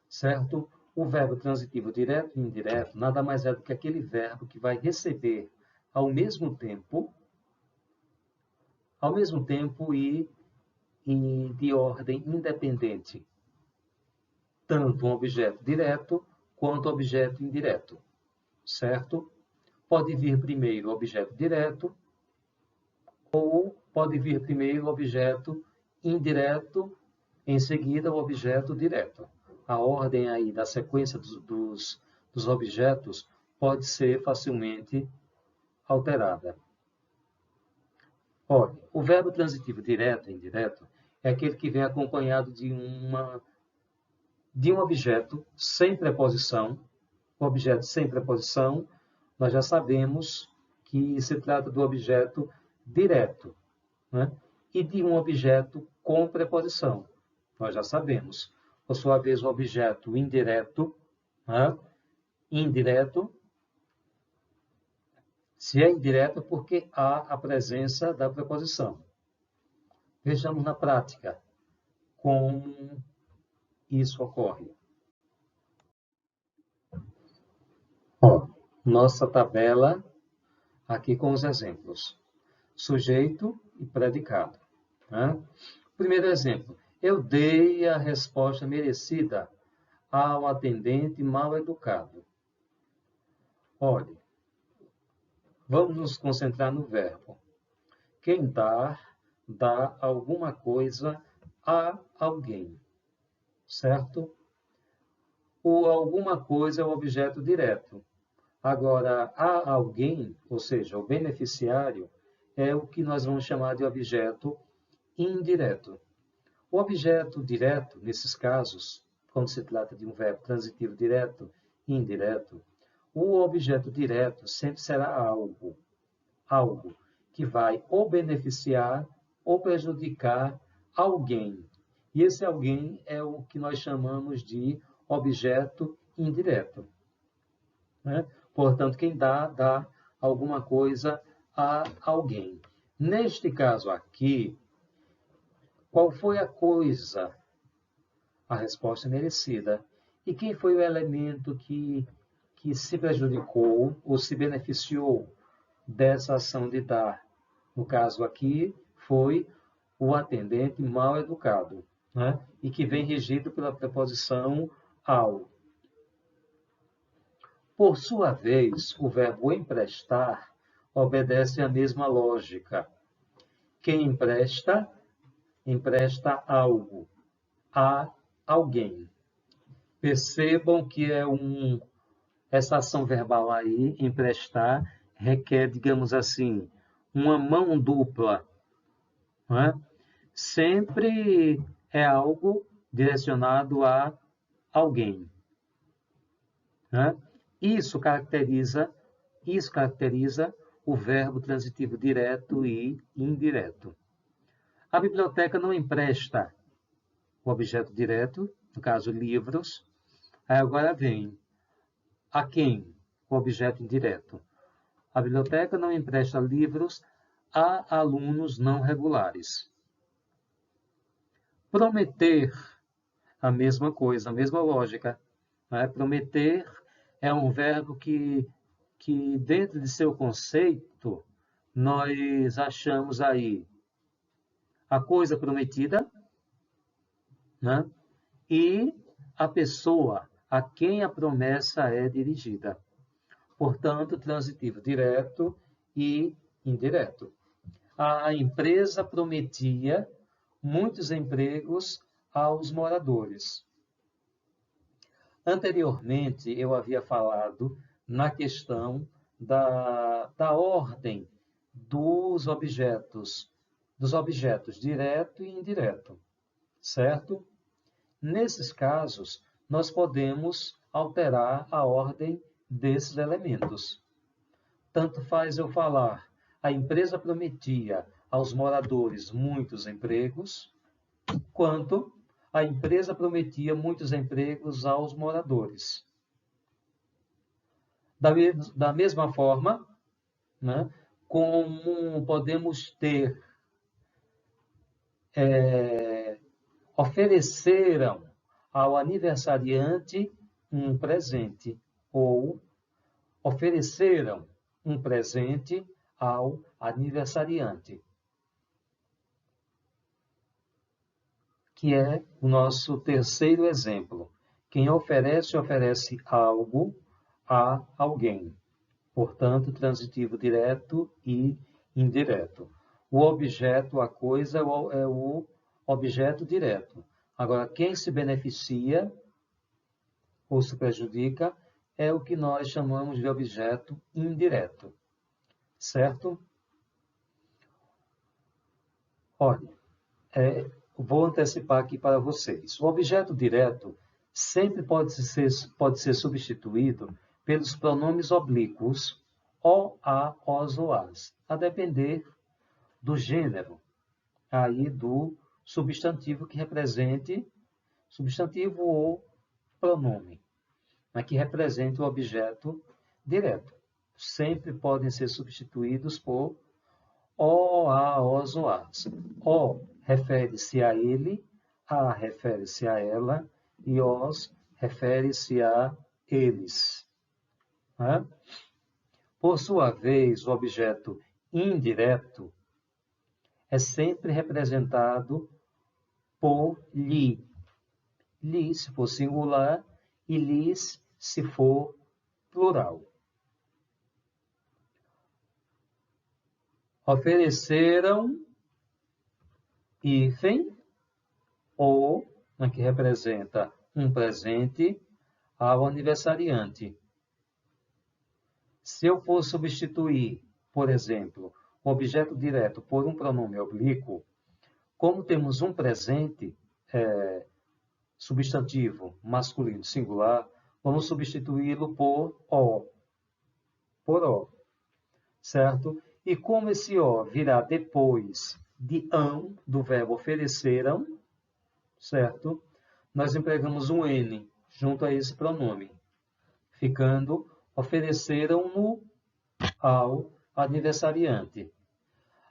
Certo? O verbo transitivo direto e indireto nada mais é do que aquele verbo que vai receber ao mesmo tempo e de ordem independente, tanto um objeto direto quanto objeto indireto. Certo? Pode vir primeiro o objeto direto ou pode vir primeiro o objeto indireto, em seguida o objeto direto. A ordem aí da sequência dos objetos pode ser facilmente alterada. Olha, o verbo transitivo direto e indireto é aquele que vem acompanhado de um objeto sem preposição. O objeto sem preposição, nós já sabemos que se trata do objeto direto, e de um objeto com preposição. Nós já sabemos. Por sua vez, o objeto indireto, indireto, se é indireto, porque há a presença da preposição. Vejamos na prática como isso ocorre. Nossa tabela aqui com os exemplos. Sujeito e predicado. Primeiro exemplo. Eu dei a resposta merecida ao atendente mal educado. Olha, vamos nos concentrar no verbo. Quem dá alguma coisa a alguém. Certo? O alguma coisa é o objeto direto. Agora, a alguém, ou seja, o beneficiário, é o que nós vamos chamar de objeto indireto. O objeto direto, nesses casos, quando se trata de um verbo transitivo direto e indireto, o objeto direto sempre será algo que vai ou beneficiar ou prejudicar alguém. E esse alguém é o que nós chamamos de objeto indireto. Né? Portanto, quem dá alguma coisa a alguém. Neste caso aqui, qual foi a coisa? A resposta é merecida. E quem foi o elemento que se prejudicou ou se beneficiou dessa ação de dar? No caso aqui, foi o atendente mal educado, né? E que vem regido pela preposição ao. Por sua vez, o verbo emprestar obedece à mesma lógica. Quem empresta, empresta algo a alguém. Percebam que essa ação verbal aí, emprestar, requer, digamos assim, uma mão dupla. Não é? Sempre é algo direcionado a alguém. Né? Isso caracteriza o verbo transitivo direto e indireto. A biblioteca não empresta o objeto direto, no caso livros. Aí agora vem a quem? O objeto indireto. A biblioteca não empresta livros a alunos não regulares. Prometer, a mesma coisa, a mesma lógica. Né? Prometer é um verbo que dentro de seu conceito, nós achamos aí a coisa prometida, né? E a pessoa a quem a promessa é dirigida. Portanto, transitivo direto e indireto. A empresa prometia muitos empregos aos moradores. Anteriormente, eu havia falado na questão da ordem dos objetos direto e indireto, certo? Nesses casos, nós podemos alterar a ordem desses elementos. Tanto faz eu falar, a empresa prometia aos moradores muitos empregos, quanto a empresa prometia muitos empregos aos moradores. Da mesma forma, né, como podemos ter ofereceram ao aniversariante um presente, ou ofereceram um presente ao aniversariante, que é o nosso terceiro exemplo. Quem oferece, oferece algo a alguém. Portanto, transitivo direto e indireto. O objeto, a coisa, é o objeto direto. Agora, quem se beneficia ou se prejudica é o que nós chamamos de objeto indireto. Certo? Olha, vou antecipar aqui para vocês. O objeto direto sempre pode ser substituído pelos pronomes oblíquos o, a, os ou as, a depender do gênero, aí do substantivo que represente, substantivo ou pronome, mas que represente o objeto direto. Sempre podem ser substituídos por o, a, os ou as. O refere-se a ele, a refere-se a ela e os refere-se a eles. Né? Por sua vez, o objeto indireto é sempre representado por lhe. Lhe, se for singular, e lhes, se for plural. Ofereceram hífen, ou, que representa um presente, ao aniversariante. Se eu for substituir, por exemplo, o objeto direto por um pronome oblíquo, Como temos um presente substantivo masculino singular, vamos substituí-lo por o, certo? E como esse o virá depois de ão, do verbo ofereceram, certo? Nós empregamos um N junto a esse pronome, ficando ofereceram-no ao aniversariante.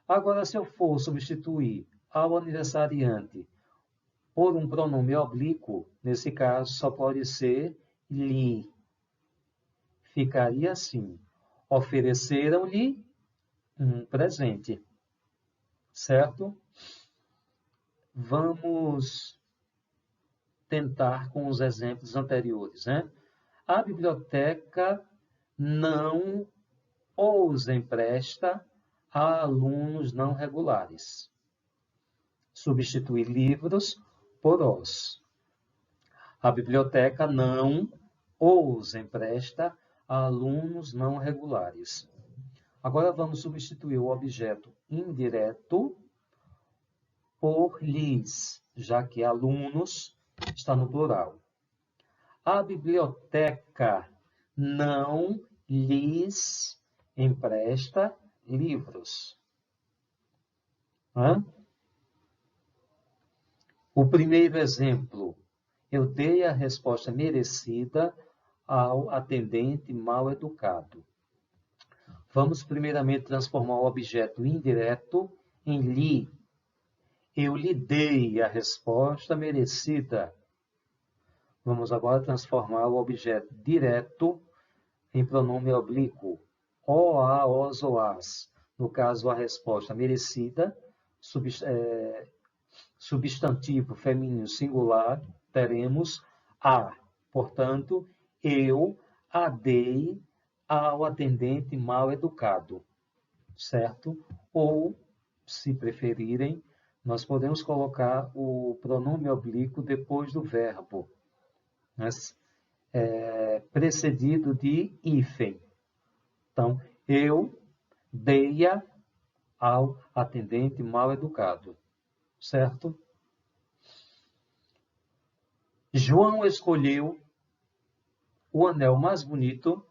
Agora, se eu for substituir ao aniversariante por um pronome oblíquo, nesse caso só pode ser lhe. Ficaria assim: ofereceram-lhe um presente. Certo? Vamos tentar com os exemplos anteriores, né? A biblioteca não os empresta a alunos não regulares. Substituir livros por os. A biblioteca não os empresta a alunos não regulares. Agora vamos substituir o objeto indireto por lhes, já que alunos está no plural. A biblioteca não lhes empresta livros. O primeiro exemplo, eu dei a resposta merecida ao atendente mal educado. Vamos primeiramente transformar o objeto indireto em lhe. Eu lhe dei a resposta merecida. Vamos agora transformar o objeto direto em pronome oblíquo. O, a, os ou as. No caso, a resposta merecida, substantivo feminino singular, teremos a. Portanto, eu a dei ao atendente mal educado. Certo? Ou, se preferirem, nós podemos colocar o pronome oblíquo depois do verbo, mas, precedido de hífen. Então, eu dei-a ao atendente mal educado. Certo? João escolheu o anel mais bonito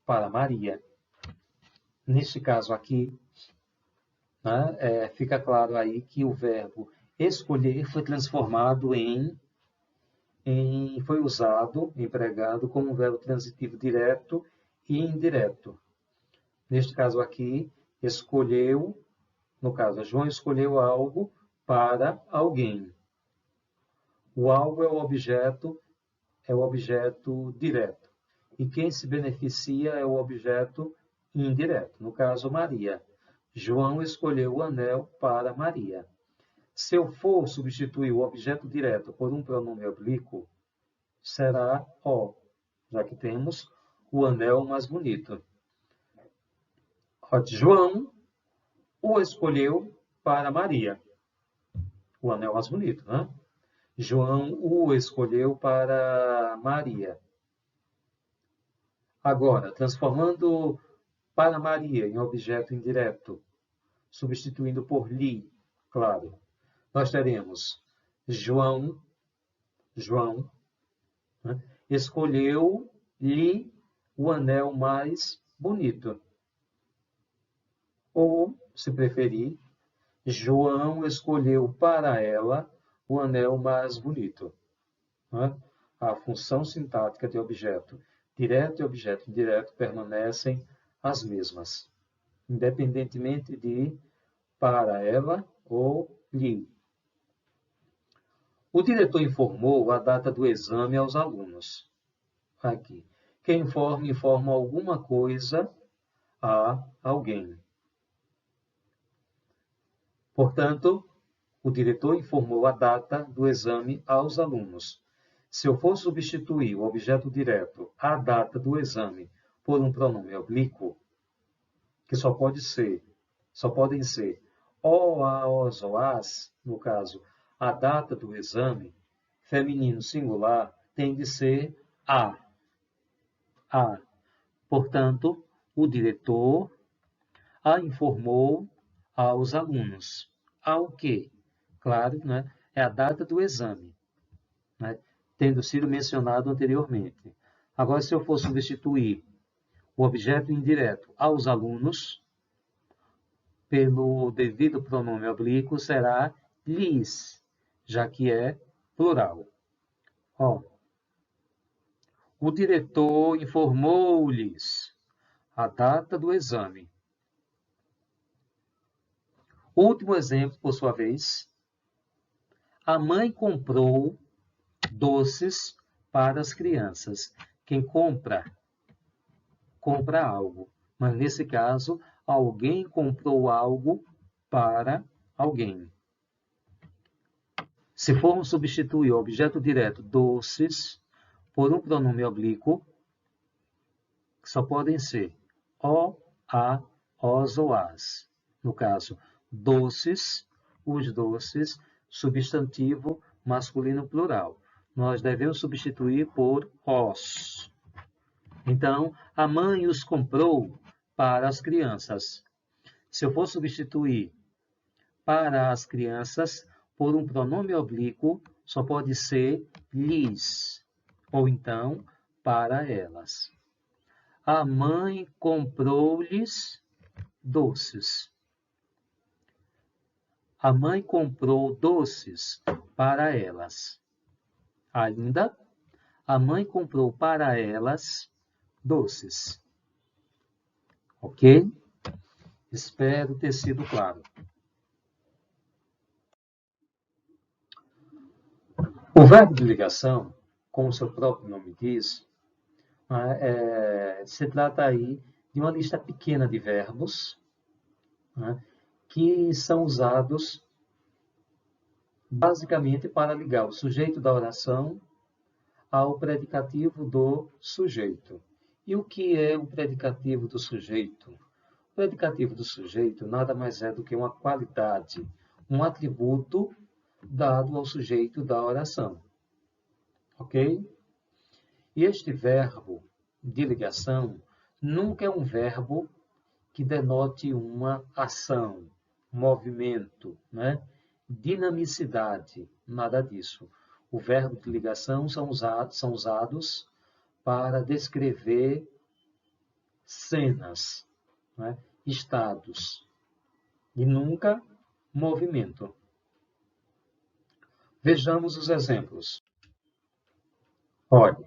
para Maria. Neste caso aqui, fica claro aí que o verbo escolher foi transformado foi usado, empregado como um verbo transitivo direto e indireto. Neste caso aqui, escolheu, no caso, João escolheu algo para alguém. O algo é o objeto direto. E quem se beneficia é o objeto indireto. No caso, Maria. João escolheu o anel para Maria. Se eu for substituir o objeto direto por um pronome oblíquo, será o, já que temos o anel mais bonito. João o escolheu para Maria. O anel mais bonito, né? João o escolheu para Maria. Agora, transformando para Maria em objeto indireto, substituindo por lhe, claro, nós teremos João, né, escolheu-lhe o anel mais bonito. Ou, se preferir, João escolheu para ela o anel mais bonito. Né? A função sintática de objeto direto e objeto indireto permanecem as mesmas, independentemente de para ela ou lhe. O diretor informou a data do exame aos alunos. Aqui. Quem informa alguma coisa a alguém. Portanto, o diretor informou a data do exame aos alunos. Se eu for substituir o objeto direto, a data do exame, por um pronome oblíquo, que só podem ser o, a, os ou as, no caso, a data do exame, feminino singular, tem de ser a. Portanto, o diretor a informou aos alunos. Ao quê? claro, né, é a data do exame, né, tendo sido mencionado anteriormente. Agora, se eu for substituir o objeto indireto aos alunos, pelo devido pronome oblíquo, será lhes, já que é plural. Ó, o diretor informou-lhes a data do exame. Último exemplo, por sua vez. A mãe comprou doces para as crianças. Quem compra, compra algo. Mas nesse caso, alguém comprou algo para alguém. Se formos substituir o objeto direto doces por um pronome oblíquo, só podem ser o, a, os ou as. No caso, doces, os doces, substantivo masculino plural. Nós devemos substituir por os. Então, a mãe os comprou para as crianças. Se eu for substituir para as crianças por um pronome oblíquo, só pode ser lhes, ou então para elas. A mãe comprou-lhes doces. A mãe comprou doces para elas. Ainda, a mãe comprou para elas doces. Ok? Espero ter sido claro. O verbo de ligação, como o seu próprio nome diz, se trata aí de uma lista pequena de verbos, né, que são usados basicamente para ligar o sujeito da oração ao predicativo do sujeito. E o que é o predicativo do sujeito? O predicativo do sujeito nada mais é do que uma qualidade, um atributo dado ao sujeito da oração. Ok? E este verbo de ligação nunca é um verbo que denote uma ação, movimento, né? Dinamicidade, nada disso. O verbo de ligação são usados para descrever cenas, né? Estados, e nunca movimento. Vejamos os exemplos. Olha,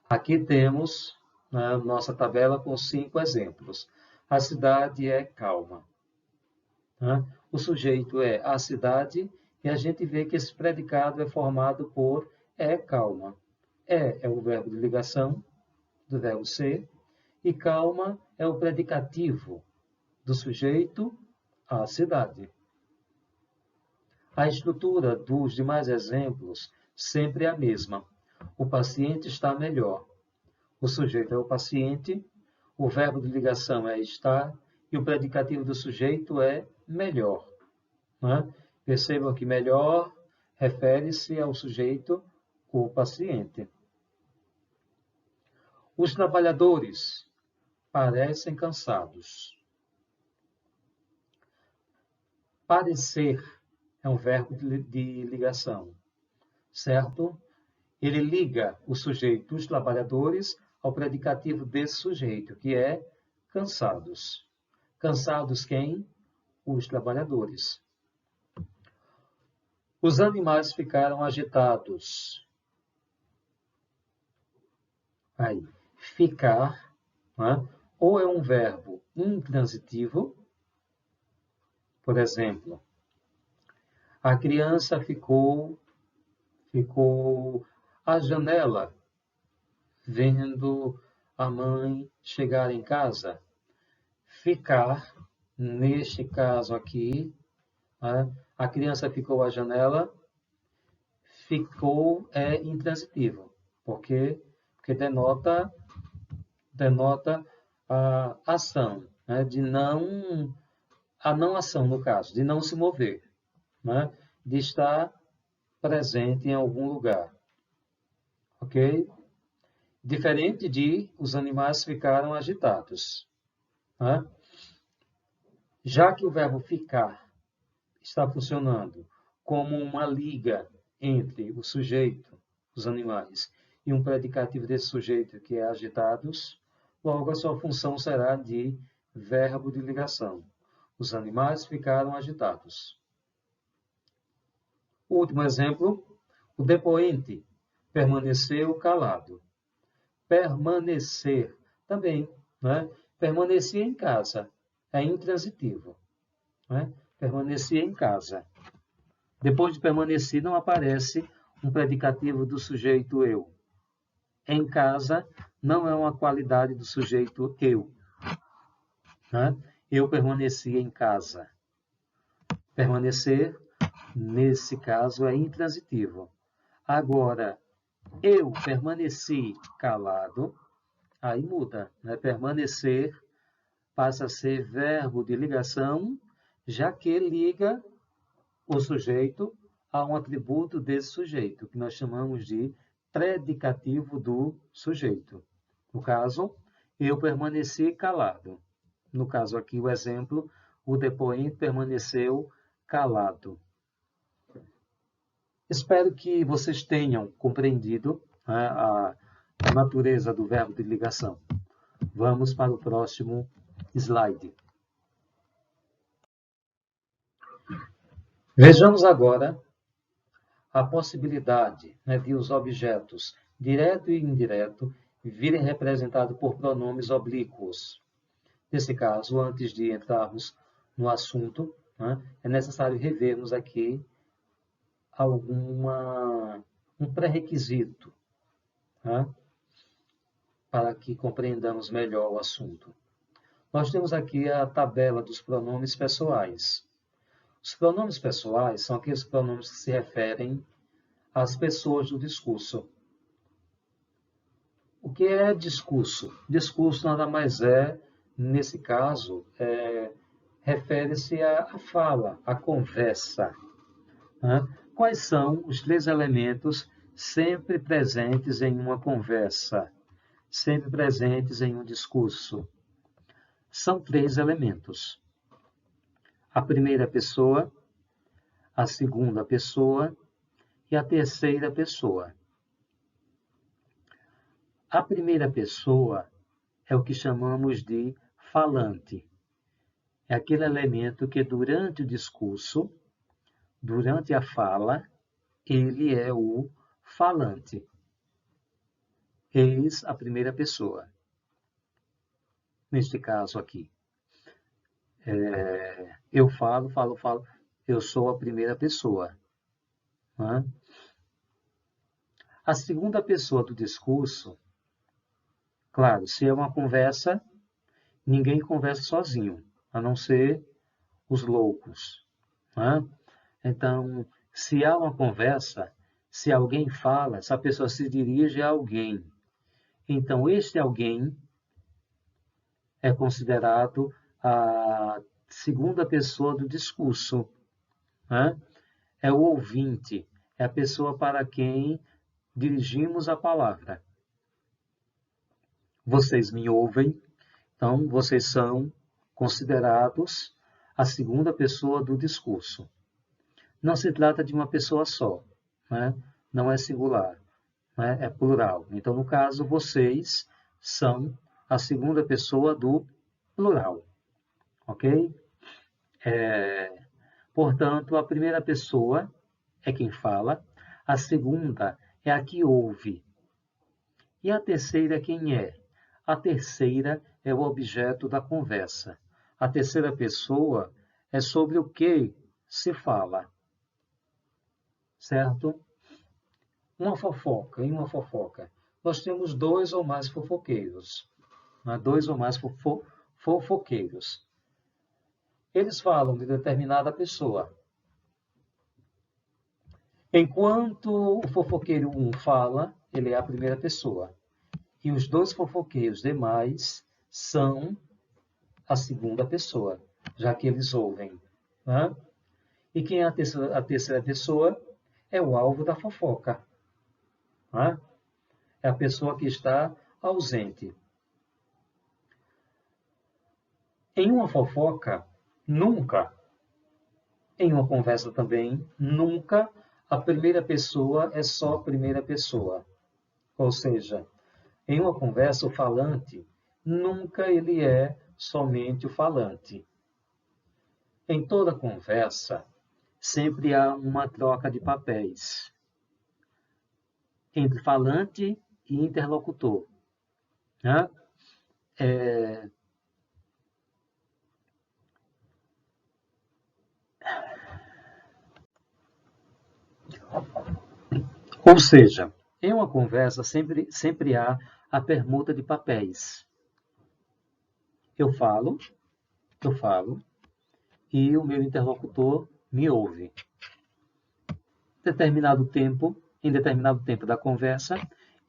aqui temos a nossa tabela com 5 exemplos. A cidade é calma. Né? O sujeito é a cidade e a gente vê que esse predicado é formado por é calma. É o verbo de ligação do verbo ser e calma é o predicativo do sujeito à cidade. A estrutura dos demais exemplos sempre é a mesma. O paciente está melhor. O sujeito é o paciente, o verbo de ligação é estar e o predicativo do sujeito é melhor. Né? Percebam que melhor refere-se ao sujeito, o paciente. Os trabalhadores parecem cansados. Parecer é um verbo de ligação, certo? Ele liga o sujeito, os trabalhadores, ao predicativo desse sujeito, que é cansados. Cansados quem? Os trabalhadores. Os animais ficaram agitados. Aí, ficar, né? Ou é um verbo intransitivo, por exemplo, a criança ficou à janela, vendo a mãe chegar em casa. Ficar, neste caso aqui, né? A criança ficou à janela, ficou é intransitivo, porque denota a ação, né? A não ação, no caso, de não se mover, né? De estar presente em algum lugar. Ok? Diferente de os animais ficaram agitados. Né? Já que o verbo ficar está funcionando como uma liga entre o sujeito, os animais, e um predicativo desse sujeito que é agitados, logo a sua função será de verbo de ligação. Os animais ficaram agitados. O último exemplo, o depoente permaneceu calado. Permanecer também, né? Permanecia em casa, é intransitivo, né? Permanecia em casa. Depois de permanecer, não aparece um predicativo do sujeito eu. Em casa não é uma qualidade do sujeito eu, né? Eu permaneci em casa. Permanecer, nesse caso, é intransitivo. Agora, eu permaneci calado, aí muda, né? Permanecer passa a ser verbo de ligação, já que liga o sujeito a um atributo desse sujeito, que nós chamamos de predicativo do sujeito. No caso, eu permaneci calado. No caso aqui, o exemplo, o depoente permaneceu calado. Espero que vocês tenham compreendido, né, a natureza do verbo de ligação. Vamos para o próximo slide. Vejamos agora a possibilidade, né, de os objetos direto e indireto virem representados por pronomes oblíquos. Nesse caso, antes de entrarmos no assunto, né, é necessário revermos aqui um pré-requisito, né, para que compreendamos melhor o assunto. Nós temos aqui a tabela dos pronomes pessoais. Os pronomes pessoais são aqueles pronomes que se referem às pessoas do discurso. O que é discurso? Discurso nada mais é, nesse caso, refere-se à fala, à conversa. Né? Quais são os 3 elementos sempre presentes em uma conversa, sempre presentes em um discurso? São 3 elementos. A primeira pessoa, a segunda pessoa e a terceira pessoa. A primeira pessoa é o que chamamos de falante. É aquele elemento que durante o discurso, durante a fala, ele é o falante. Eis a primeira pessoa. Neste caso aqui. Eu falo, eu sou a primeira pessoa. Né? A segunda pessoa do discurso, claro, se é uma conversa, ninguém conversa sozinho, a não ser os loucos. Né? Então, se há uma conversa, se alguém fala, essa pessoa se dirige a alguém. Então, este alguém é considerado a segunda pessoa do discurso. Né? É o ouvinte, é a pessoa para quem dirigimos a palavra. Vocês me ouvem, então vocês são considerados a segunda pessoa do discurso. Não se trata de uma pessoa só, né? Não é singular, né? É plural. Então, no caso, vocês são a segunda pessoa do plural, ok? Portanto, a primeira pessoa é quem fala, a segunda é a que ouve. E a terceira quem é? A terceira é o objeto da conversa. A terceira pessoa é sobre o que se fala. Certo? Uma fofoca, em uma fofoca, nós temos 2 ou mais fofoqueiros. Né? 2 ou mais fofoqueiros. Eles falam de determinada pessoa. Enquanto o fofoqueiro 1 fala, ele é a primeira pessoa. E os 2 fofoqueiros demais são a segunda pessoa, já que eles ouvem. Né? E quem é a terceira pessoa? É o alvo da fofoca. Né? É a pessoa que está ausente. Em uma fofoca, nunca Em uma conversa também, nunca a primeira pessoa é só a primeira pessoa. Ou seja, em uma conversa, o falante nunca ele é somente o falante. Em toda conversa, sempre há uma troca de papéis entre falante e interlocutor. Né? Ou seja, em uma conversa sempre há a permuta de papéis. Eu falo, e o meu interlocutor me ouve. Em determinado tempo da conversa,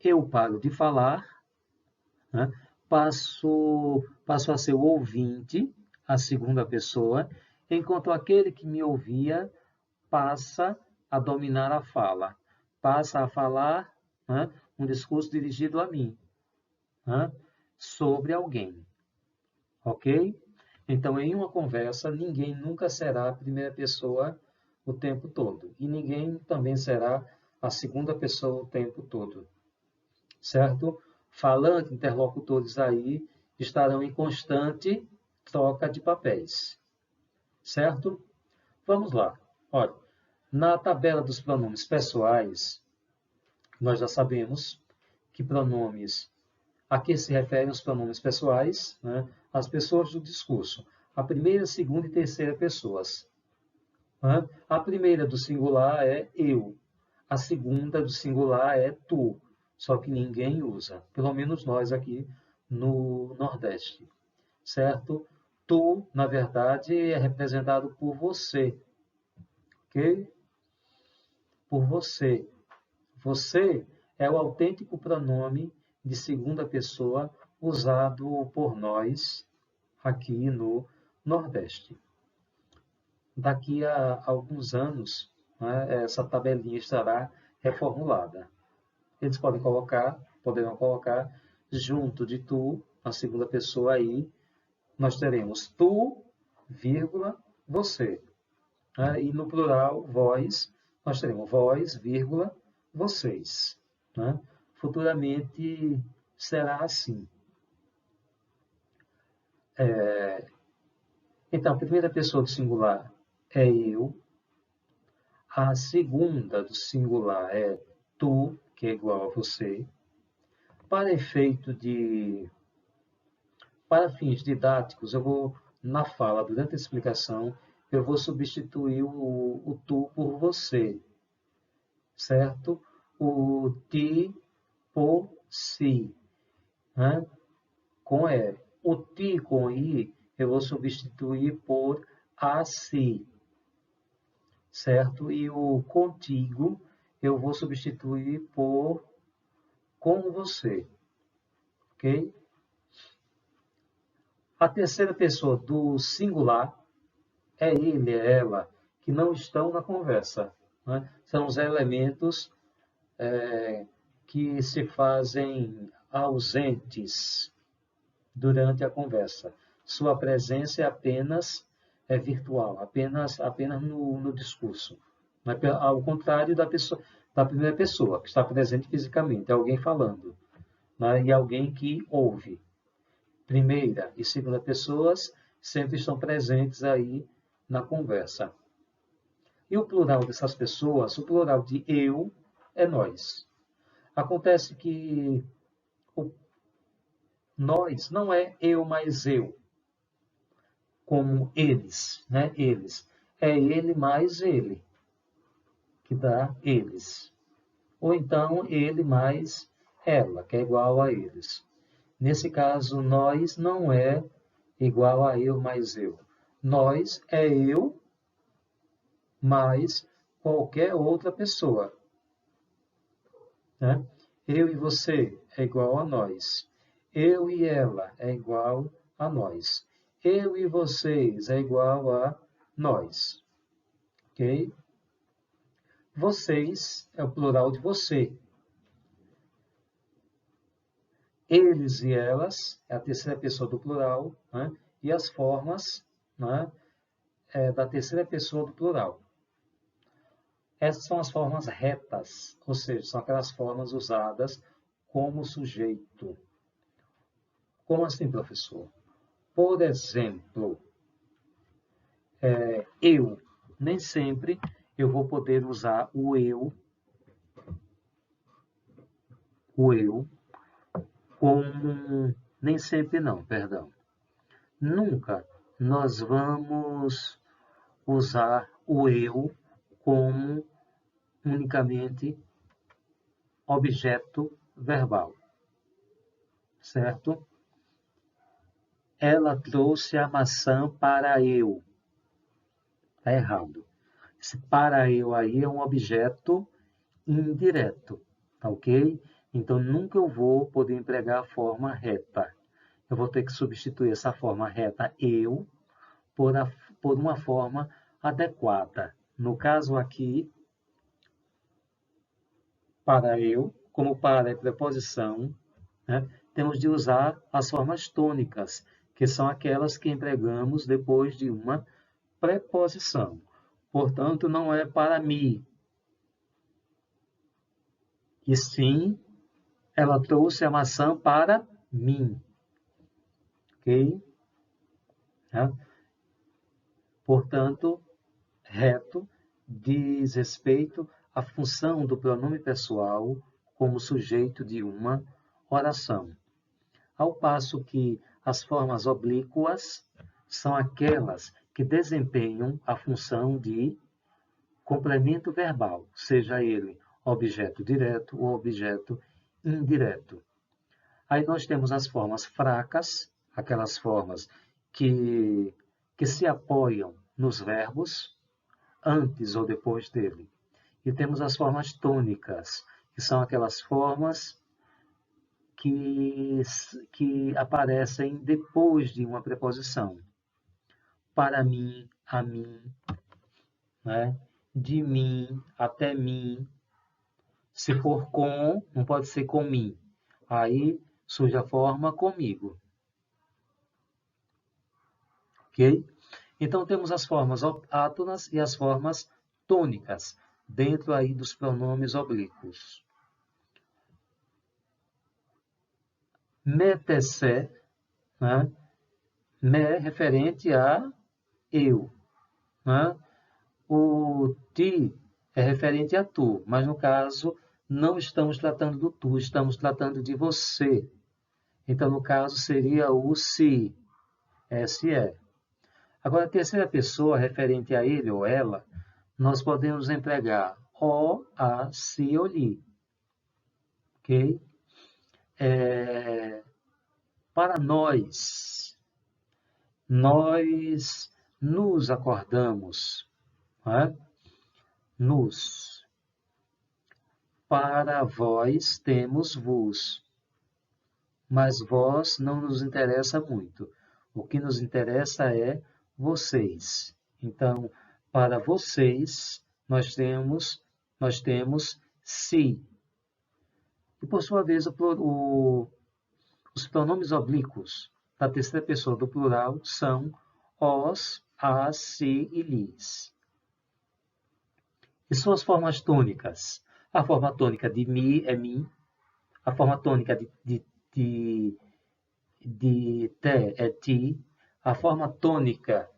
eu paro de falar, né? passo a ser o ouvinte, a segunda pessoa, enquanto aquele que me ouvia passa a dominar a fala, passa a falar, né, um discurso dirigido a mim, né, sobre alguém, ok? Então, em uma conversa, ninguém nunca será a primeira pessoa o tempo todo, e ninguém também será a segunda pessoa o tempo todo, certo? Falando, interlocutores aí estarão em constante troca de papéis, certo? Vamos lá. Olha, na tabela dos pronomes pessoais, nós já sabemos que pronomes, a que se referem os pronomes pessoais, né? As pessoas do discurso. A primeira, segunda e terceira pessoas. Né? A primeira do singular é eu. A segunda do singular é tu. Só que ninguém usa, pelo menos nós aqui no Nordeste. Certo? Tu, na verdade, é representado por você. Ok? Por você. Você é o autêntico pronome de segunda pessoa usado por nós aqui no Nordeste. Daqui a alguns anos, né, essa tabelinha estará reformulada. Eles poderão colocar junto de tu, a segunda pessoa aí, nós teremos tu, vírgula, você. Né? E no plural, vós, nós teremos vós, vírgula, vocês. Né? Futuramente será assim. Então, a primeira pessoa do singular é eu, a segunda do singular é tu, que é igual a você. Para efeito para fins didáticos, eu vou, na fala, durante a explicação, eu vou substituir o tu por você, certo? O ti por si, né? Com E. O ti com I eu vou substituir por a si, certo? E o contigo eu vou substituir por com você, ok? A terceira pessoa do singular é ele, é ela, que não estão na conversa. Né? São os elementos que se fazem ausentes durante a conversa. Sua presença é virtual, apenas no discurso. Ao contrário da primeira pessoa, que está presente fisicamente, é alguém falando, né? E alguém que ouve. Primeira e segunda pessoas sempre estão presentes aí na conversa. E o plural dessas pessoas, o plural de eu, é nós. Acontece que o nós não é eu mais eu, como eles, né? Eles. É ele mais ele, que dá eles. Ou então ele mais ela, que é igual a eles. Nesse caso, nós não é igual a eu mais eu. Nós é eu mais qualquer outra pessoa. Né? Eu e você é igual a nós. Eu e ela é igual a nós. Eu e vocês é igual a nós. Ok? Vocês é o plural de você. Eles e elas é a terceira pessoa do plural. Né? E as formas, né? da terceira pessoa do plural. Essas são as formas retas, ou seja, são aquelas formas usadas como sujeito. Como assim, professor? Por exemplo, eu. Nem sempre eu vou poder usar o eu, como... Nem sempre não, perdão. Nunca nós vamos usar o eu como unicamente objeto verbal, certo? Ela trouxe a maçã para eu. Está errado. Esse para eu aí é um objeto indireto, tá ok? Então nunca eu vou poder empregar a forma reta. Eu vou ter que substituir essa forma reta eu por uma forma adequada. No caso aqui, para eu, como para é preposição, né, temos de usar as formas tônicas, que são aquelas que empregamos depois de uma preposição. Portanto, não é para mim, e sim, ela trouxe a maçã para mim. Ok? Né? Portanto, reto diz respeito à função do pronome pessoal como sujeito de uma oração. Ao passo que as formas oblíquas são aquelas que desempenham a função de complemento verbal, seja ele objeto direto ou objeto indireto. Aí nós temos as formas fracas, aquelas formas que, que se apoiam nos verbos antes ou depois dele. E temos as formas tônicas, que são aquelas formas que aparecem depois de uma preposição. Para mim, a mim, né? De mim, até mim. Se for com, não pode ser com mim. Aí surge a forma comigo. Ok? Então temos as formas átonas e as formas tônicas, dentro aí dos pronomes oblíquos. Metecé, né? Me referente a eu. Né? O ti é referente a tu, mas no caso não estamos tratando do tu, estamos tratando de você. Então, no caso, seria o se, se. Agora, a terceira pessoa, referente a ele ou ela, nós podemos empregar o, a, se ou li. Ok? Para nós nos acordamos. Né? Nos. Para vós temos vos. Mas vós não nos interessa muito. O que nos interessa é vocês. Então, para vocês, nós temos se. E, por sua vez, os pronomes oblíquos da terceira pessoa do plural são os, as, se e lis. E suas formas tônicas? A forma tônica de mi é mim. A forma tônica de te é ti. A forma tônica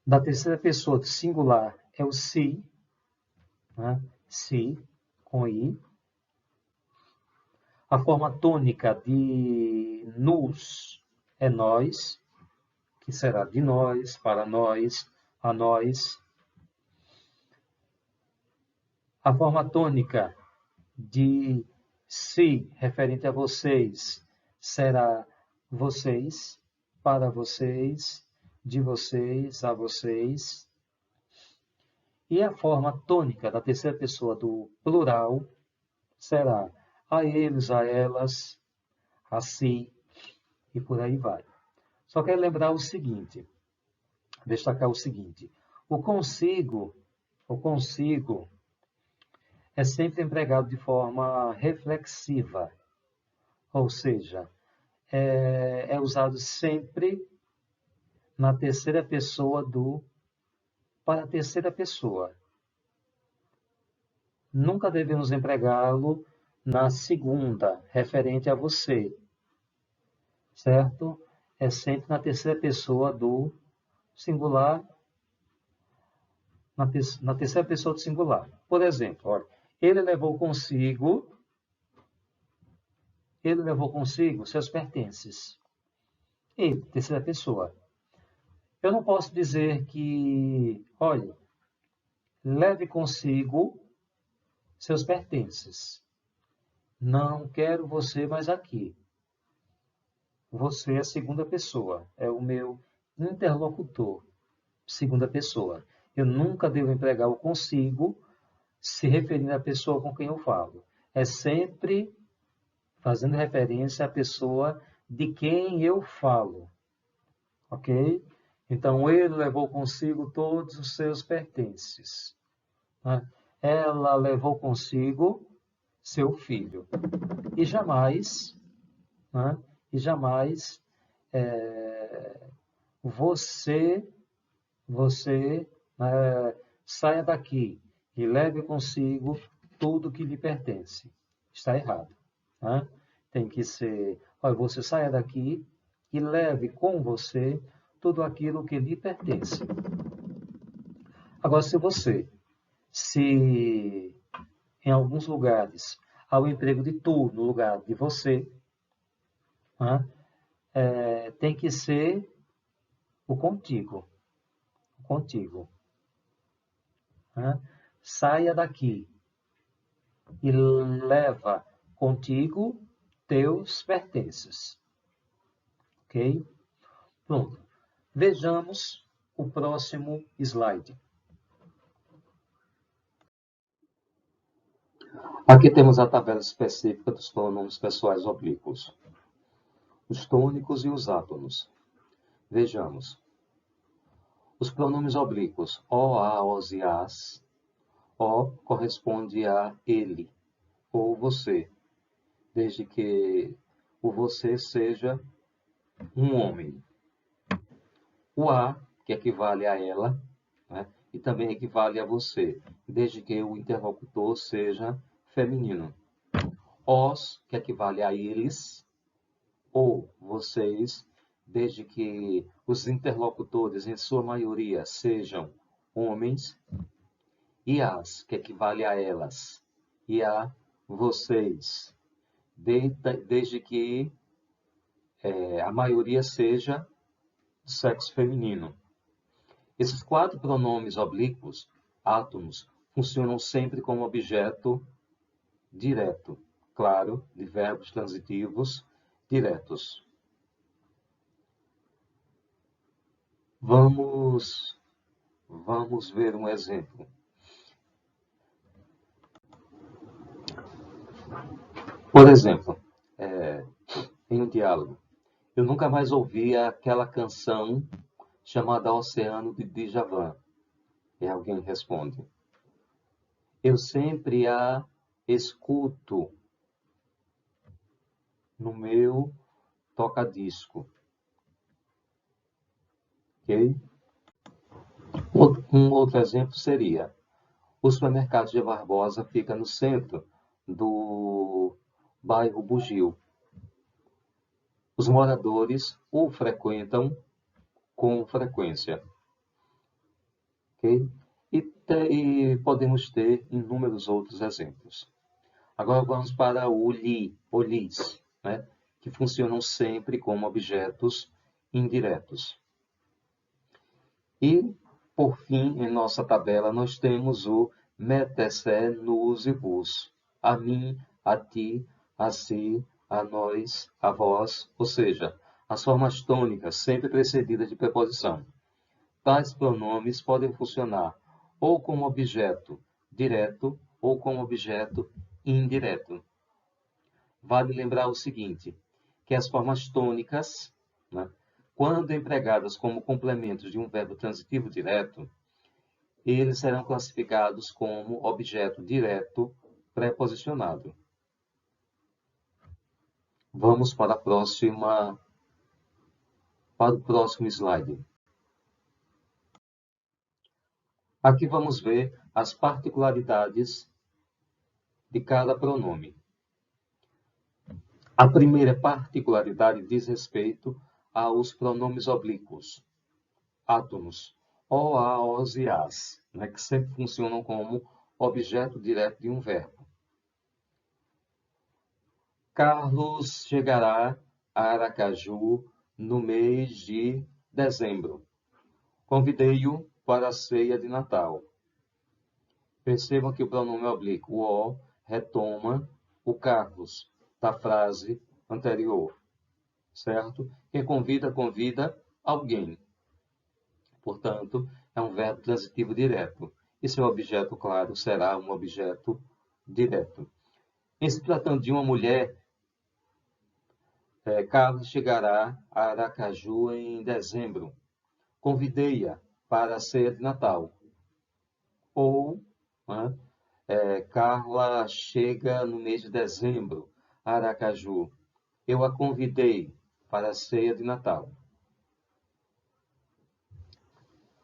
da terceira pessoa do singular é o si, né? Si, com i. A forma tônica de nos é nós, que será de nós, para nós, a nós. A forma tônica de si, referente a vocês, será vocês, para vocês, de vocês, a vocês. E a forma tônica da terceira pessoa do plural será a eles, a elas, a si, e por aí vai. Só quero lembrar o seguinte, destacar o seguinte, o consigo é sempre empregado de forma reflexiva, ou seja, é usado sempre na terceira pessoa para a terceira pessoa. Nunca devemos empregá-lo na segunda, referente a você, certo? É sempre na terceira pessoa do singular, na terceira pessoa do singular. Por exemplo, olha, ele levou consigo seus pertences. Ele, terceira pessoa. Eu não posso dizer que, olha, leve consigo seus pertences. Não quero você mais aqui. Você é a segunda pessoa, é o meu interlocutor, segunda pessoa. Eu nunca devo empregar o consigo se referindo à pessoa com quem eu falo. É sempre fazendo referência à pessoa de quem eu falo. Ok? Então, ele levou consigo todos os seus pertences. Né? Ela levou consigo seu filho. E jamais, né? E jamais você saia daqui e leve consigo tudo que lhe pertence. Está errado. Né? Tem que ser, olha, você saia daqui e leve com você tudo aquilo que lhe pertence. Agora, se em alguns lugares há o emprego de tu no lugar de você, né? Tem que ser o contigo. Contigo. Né? Saia daqui e leva contigo teus pertences. Ok? Pronto. Vejamos o próximo slide. Aqui temos a tabela específica dos pronomes pessoais oblíquos, os tônicos e os átonos. Vejamos. Os pronomes oblíquos o, a, os e as. O corresponde a ele ou você, desde que o você seja um homem. O a, que equivale a ela, né? E também equivale a você, desde que o interlocutor seja feminino. Os, que equivale a eles, ou vocês, desde que os interlocutores, em sua maioria, sejam homens. E as, que equivale a elas, e a vocês, desde que a maioria seja do sexo feminino. Esses 4 pronomes oblíquos, átomos, funcionam sempre como objeto direto, claro, de verbos transitivos diretos. Vamos ver um exemplo. Por exemplo, em um diálogo, eu nunca mais ouvi aquela canção chamada Oceano de Djavan. E alguém responde: eu sempre a escuto no meu toca-disco. Ok? Um outro exemplo seria: o supermercado de Barbosa fica no centro do bairro Bugio. Os moradores o frequentam com frequência. Okay? E podemos ter inúmeros outros exemplos. Agora vamos para o li, ou lis, né? Que funcionam sempre como objetos indiretos. E, por fim, em nossa tabela, nós temos o metessé, nus e vos. A mim, a ti, a si, a nós, a vós, ou seja, as formas tônicas sempre precedidas de preposição. Tais pronomes podem funcionar ou como objeto direto ou como objeto indireto. Vale lembrar o seguinte, que as formas tônicas, né, quando empregadas como complementos de um verbo transitivo direto, eles serão classificados como objeto direto preposicionado. Vamos para o próximo slide. Aqui vamos ver as particularidades de cada pronome. A primeira particularidade diz respeito aos pronomes oblíquos, átomos, o, a, os e as, né, que sempre funcionam como objeto direto de um verbo. Carlos chegará a Aracaju no mês de dezembro. Convidei-o para a ceia de Natal. Percebam que o pronome oblíquo o retoma o Carlos da frase anterior, certo? Quem convida, convida alguém. Portanto, é um verbo transitivo direto. E seu objeto, claro, será um objeto direto. Em se tratando de uma mulher, Carlos chegará a Aracaju em dezembro. Convidei-a para a ceia de Natal. Ou, né, Carla chega no mês de dezembro a Aracaju. Eu a convidei para a ceia de Natal.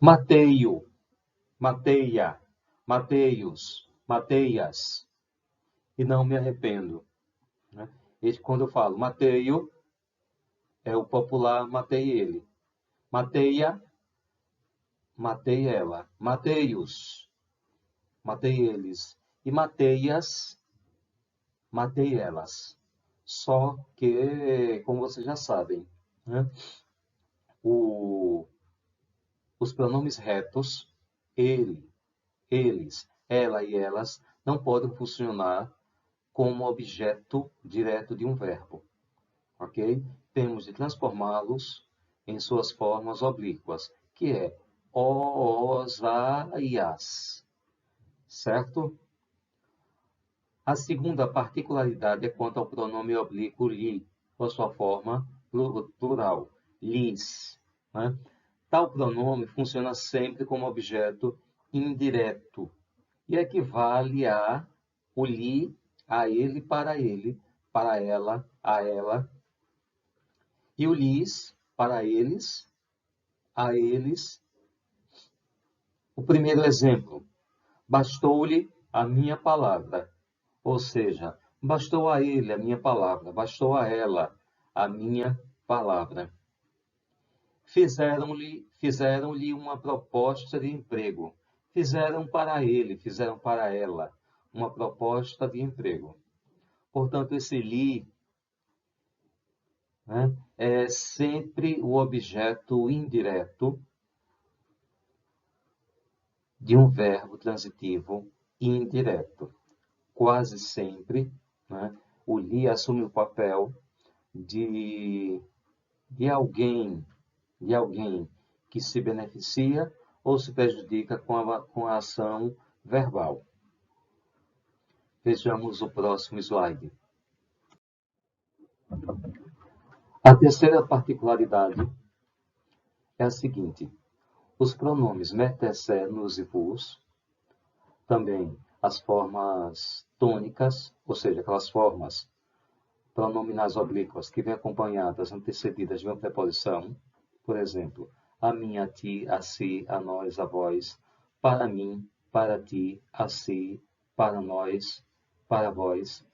Mateio, Mateia, Mateios, Mateias. E não me arrependo. Né? Quando eu falo Mateio, é o popular matei ele. Mateia, matei ela. Mateios, matei eles. E Mateias, matei elas. Só que, como vocês já sabem, né? Os pronomes retos, ele, eles, ela e elas, não podem funcionar como objeto direto de um verbo. Ok? Temos de transformá-los em suas formas oblíquas, que é o, os, a e as. Certo? A segunda particularidade é quanto ao pronome oblíquo li, ou sua forma plural, lis. Né? Tal pronome funciona sempre como objeto indireto e equivale a o li, a ele, para ela, a ela, e o lis, para eles, a eles. O primeiro exemplo, bastou-lhe a minha palavra. Ou seja, bastou a ele a minha palavra, bastou a ela a minha palavra. Fizeram-lhe uma proposta de emprego. Fizeram para ele, fizeram para ela uma proposta de emprego. Portanto, esse li, né, é sempre o objeto indireto de um verbo transitivo indireto. Quase sempre, né, o li assume o papel de alguém que se beneficia ou se prejudica com a ação verbal. Vejamos o próximo slide. A terceira particularidade é a seguinte: os pronomes metecé, nus e vos, também as formas tônicas, ou seja, aquelas formas pronominais oblíquas que vêm acompanhadas, antecedidas de uma preposição, por exemplo, a mim, a ti, a si, a nós, a vós, para mim, para ti, a si, para nós, para vós.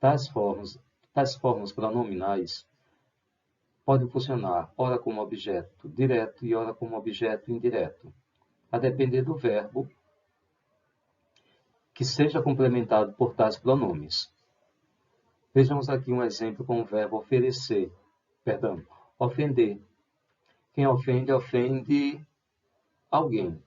Tais formas pronominais podem funcionar ora como objeto direto e ora como objeto indireto, a depender do verbo que seja complementado por tais pronomes. Vejamos aqui um exemplo com o verbo ofender. Quem ofende, ofende alguém.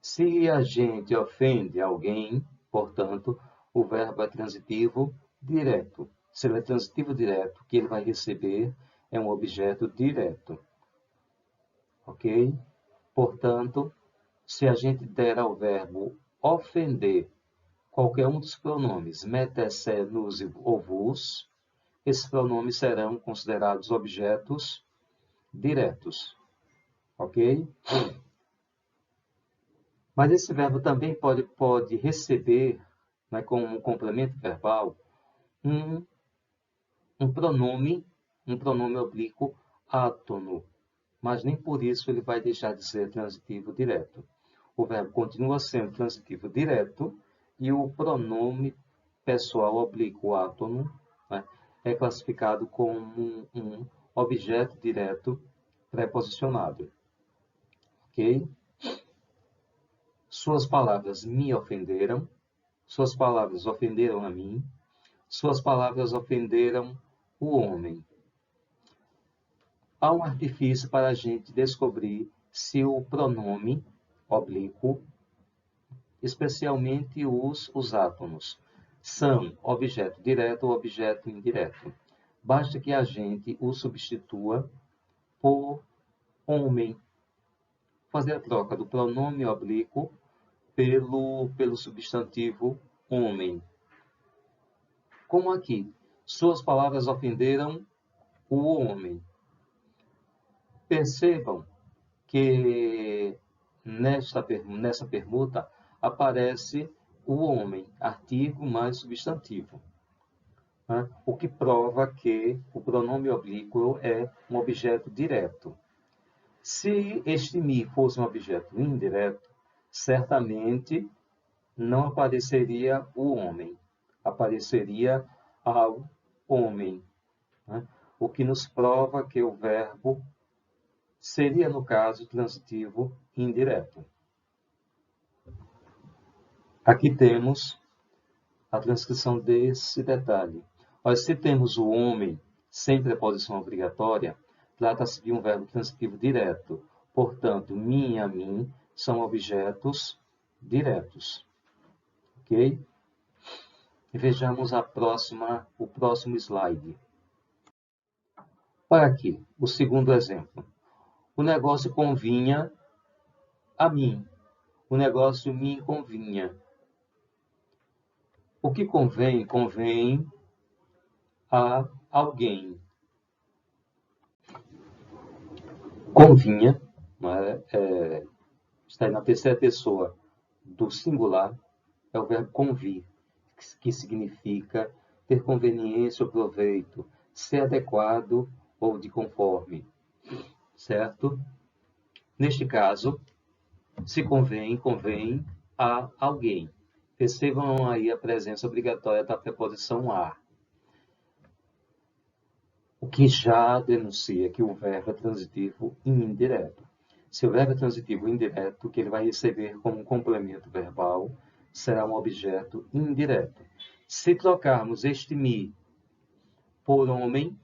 Se a gente ofende alguém, portanto, o verbo é transitivo direto. Se ele é transitivo direto, o que ele vai receber é um objeto direto. Ok? Portanto, se a gente der ao verbo ofender qualquer um dos pronomes metecé, nus ou vos, esses pronomes serão considerados objetos diretos. Ok? Mas esse verbo também pode receber, né, como um complemento verbal, um um pronome oblíquo átono, mas nem por isso ele vai deixar de ser transitivo direto. O verbo continua sendo transitivo direto e o pronome pessoal oblíquo átono, né, é classificado como um objeto direto preposicionado. Ok? Suas palavras me ofenderam, suas palavras ofenderam a mim, suas palavras ofenderam o homem. Há um artifício para a gente descobrir se o pronome oblíquo, especialmente os átomos, são objeto direto ou objeto indireto. Basta que a gente o substitua por homem. Fazer a troca do pronome oblíquo pelo substantivo homem. Como aqui, suas palavras ofenderam o homem. Percebam que nessa permuta aparece o homem, artigo mais substantivo, né? O que prova que o pronome oblíquo é um objeto direto. Se este me fosse um objeto indireto, certamente não apareceria o homem, apareceria ao homem, né? O que nos prova que o verbo seria, no caso, transitivo indireto. Aqui temos a transcrição desse detalhe. Mas se temos o homem sem preposição obrigatória, trata-se de um verbo transitivo direto. Portanto, mim e a mim são objetos diretos. Ok? E vejamos o próximo slide. Olha aqui, o segundo exemplo. O negócio convinha a mim. O negócio me convinha. O que convém, convém a alguém. Convinha, está aí na terceira pessoa do singular, é o verbo convir, que significa ter conveniência ou proveito, ser adequado ou de conforme, certo? Neste caso, se convém, convém a alguém. Percebam aí a presença obrigatória da preposição a, o que já denuncia que o verbo é transitivo indireto. Se o verbo é transitivo indireto, o que ele vai receber como complemento verbal será um objeto indireto. Se trocarmos este me por homem,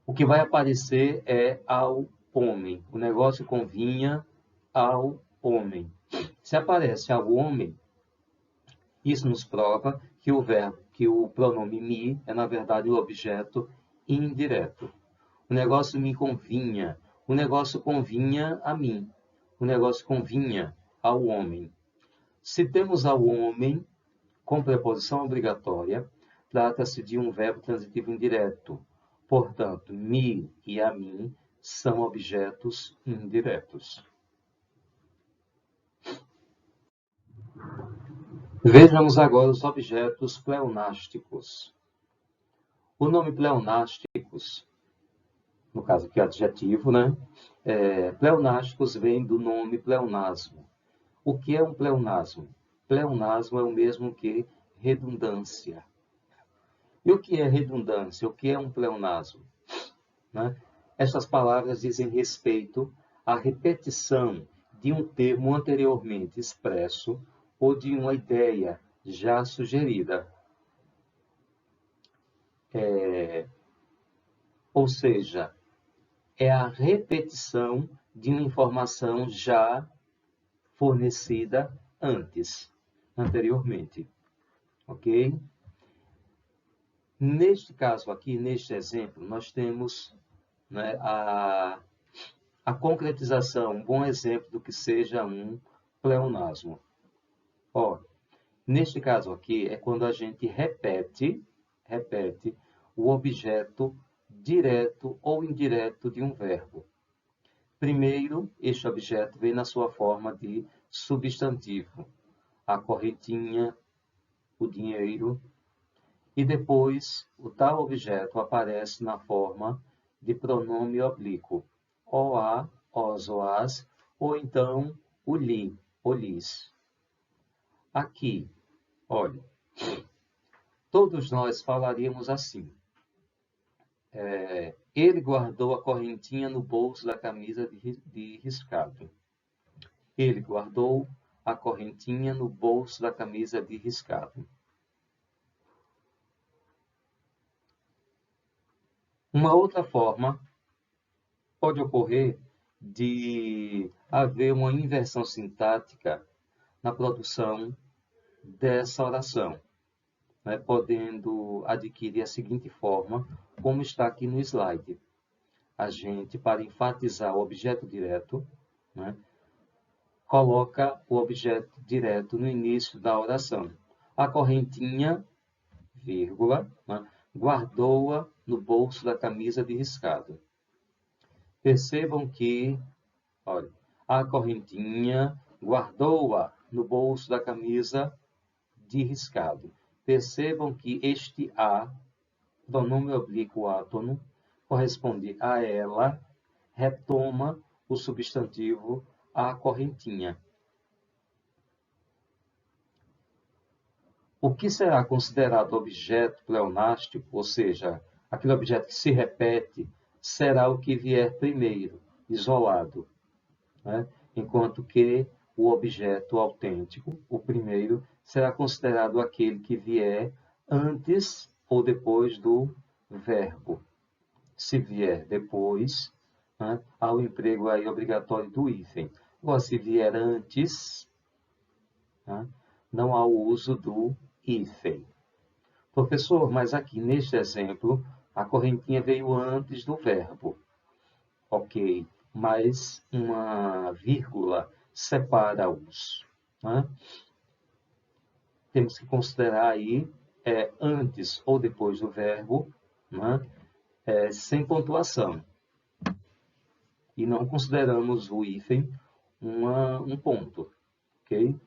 o que vai aparecer é ao homem. O negócio convinha ao homem. Se aparece ao homem, isso nos prova que o pronome me é, na verdade, o objeto indireto. O negócio me convinha. O negócio convinha a mim. O negócio convinha ao homem. Se temos ao homem com preposição obrigatória, trata-se de um verbo transitivo indireto. Portanto, me e a mim são objetos indiretos. Vejamos agora os objetos pleonásticos. O nome pleonásticos, no caso aqui adjetivo, né? Pleonásticos vem do nome pleonasmo. O que é um pleonasmo? Pleonasmo é o mesmo que redundância. E o que é redundância? O que é um pleonasmo? Né? Estas palavras dizem respeito à repetição de um termo anteriormente expresso ou de uma ideia já sugerida. Ou seja, é a repetição de uma informação já fornecida anteriormente. Ok? Neste caso aqui, neste exemplo, nós temos, né, a concretização, um bom exemplo do que seja um pleonasmo. Neste caso aqui é quando a gente repete o objeto direto ou indireto de um verbo. Primeiro, este objeto vem na sua forma de substantivo. A correntinha, o dinheiro. e depois o tal objeto aparece na forma de pronome oblíquo, o-a, os, oas, ou então o li, o lis. Aqui, olha, todos nós falaríamos assim. Ele guardou a correntinha no bolso da camisa de riscado. Ele guardou a correntinha no bolso da camisa de riscado. Uma outra forma pode ocorrer de haver uma inversão sintática na produção dessa oração, né, podendo adquirir a seguinte forma, como está aqui no slide. A gente, para enfatizar o objeto direto, né, coloca o objeto direto no início da oração. A correntinha, vírgula, né, guardou-a no bolso da camisa de riscado. Percebam que, olha, a correntinha guardou-a no bolso da camisa de riscado. Percebam que este a, pronome oblíquo átono, corresponde a ela, retoma o substantivo a correntinha. O que será considerado objeto pleonástico, ou seja, aquele objeto que se repete, será o que vier primeiro, isolado, né? Enquanto que o objeto autêntico, o primeiro, será considerado aquele que vier antes ou depois do verbo. Se vier depois, né, há o emprego aí obrigatório do hífen. Agora, se vier antes, né, não há o uso do hífen. Professor, mas aqui neste exemplo, a correntinha veio antes do verbo. Ok, mas uma vírgula separa-os, né? Temos que considerar aí antes ou depois do verbo, né? Sem pontuação. E não consideramos o hífen um ponto, ok?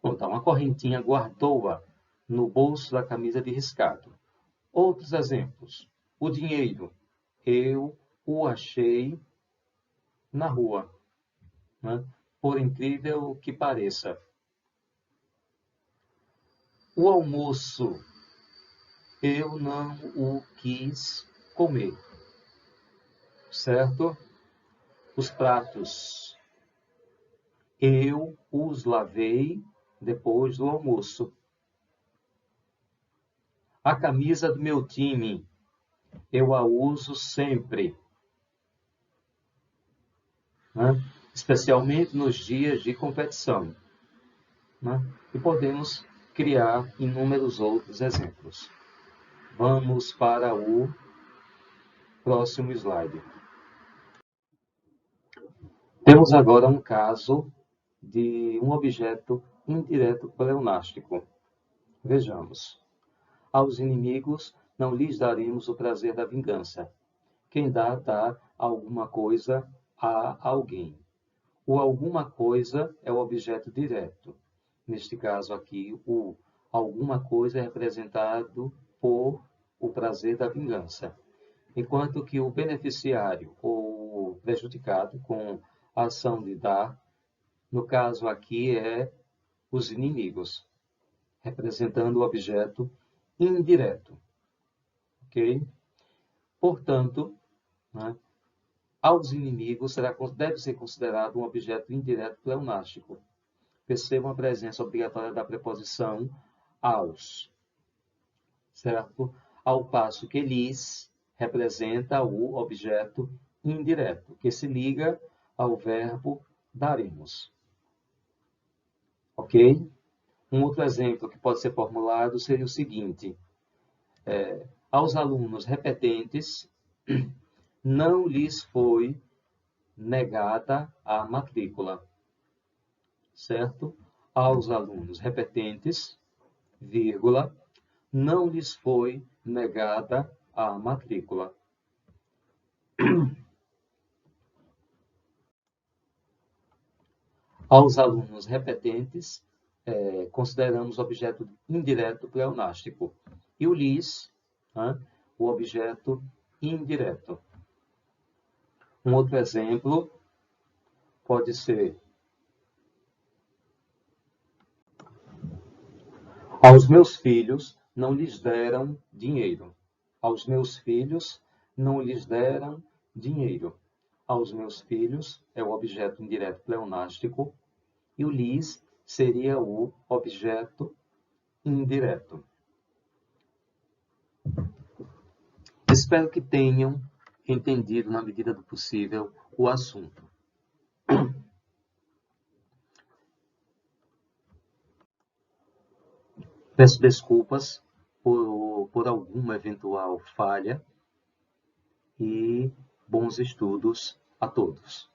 Então, a correntinha guardou-a no bolso da camisa de riscado. Outros exemplos. O dinheiro. Eu o achei na rua, né? Por incrível que pareça. O almoço. Eu não o quis comer. Certo? Os pratos. Eu os lavei depois do almoço. A camisa do meu time. Eu a uso sempre. Né? Especialmente nos dias de competição. Né? E podemos criar inúmeros outros exemplos. Vamos para o próximo slide. Temos agora um caso de um objeto indireto pleonástico. Vejamos. Aos inimigos não lhes daremos o prazer da vingança. Quem dá alguma coisa a alguém. O alguma coisa é o objeto direto. Neste caso aqui, o alguma coisa é representado por o prazer da vingança. Enquanto que o beneficiário ou o prejudicado com a ação de dar, no caso aqui é os inimigos, representando o objeto indireto. Ok? Portanto, né, aos inimigos deve ser considerado um objeto indireto pleonástico. Percebam a presença obrigatória da preposição aos, certo? Ao passo que lhes representa o objeto indireto, que se liga ao verbo daremos. Ok? Um outro exemplo que pode ser formulado seria o seguinte. Aos alunos repetentes, não lhes foi negada a matrícula. Certo? Aos alunos repetentes, vírgula, não lhes foi negada a matrícula. Aos alunos repetentes, consideramos objeto indireto pleonástico. E o lis, né, o objeto indireto. Um outro exemplo pode ser: aos meus filhos não lhes deram dinheiro. Aos meus filhos não lhes deram dinheiro. Aos meus filhos é o objeto indireto pleonástico e o lhes seria o objeto indireto. Espero que tenham entendido, na medida do possível, o assunto. Peço desculpas por alguma eventual falha e bons estudos a todos.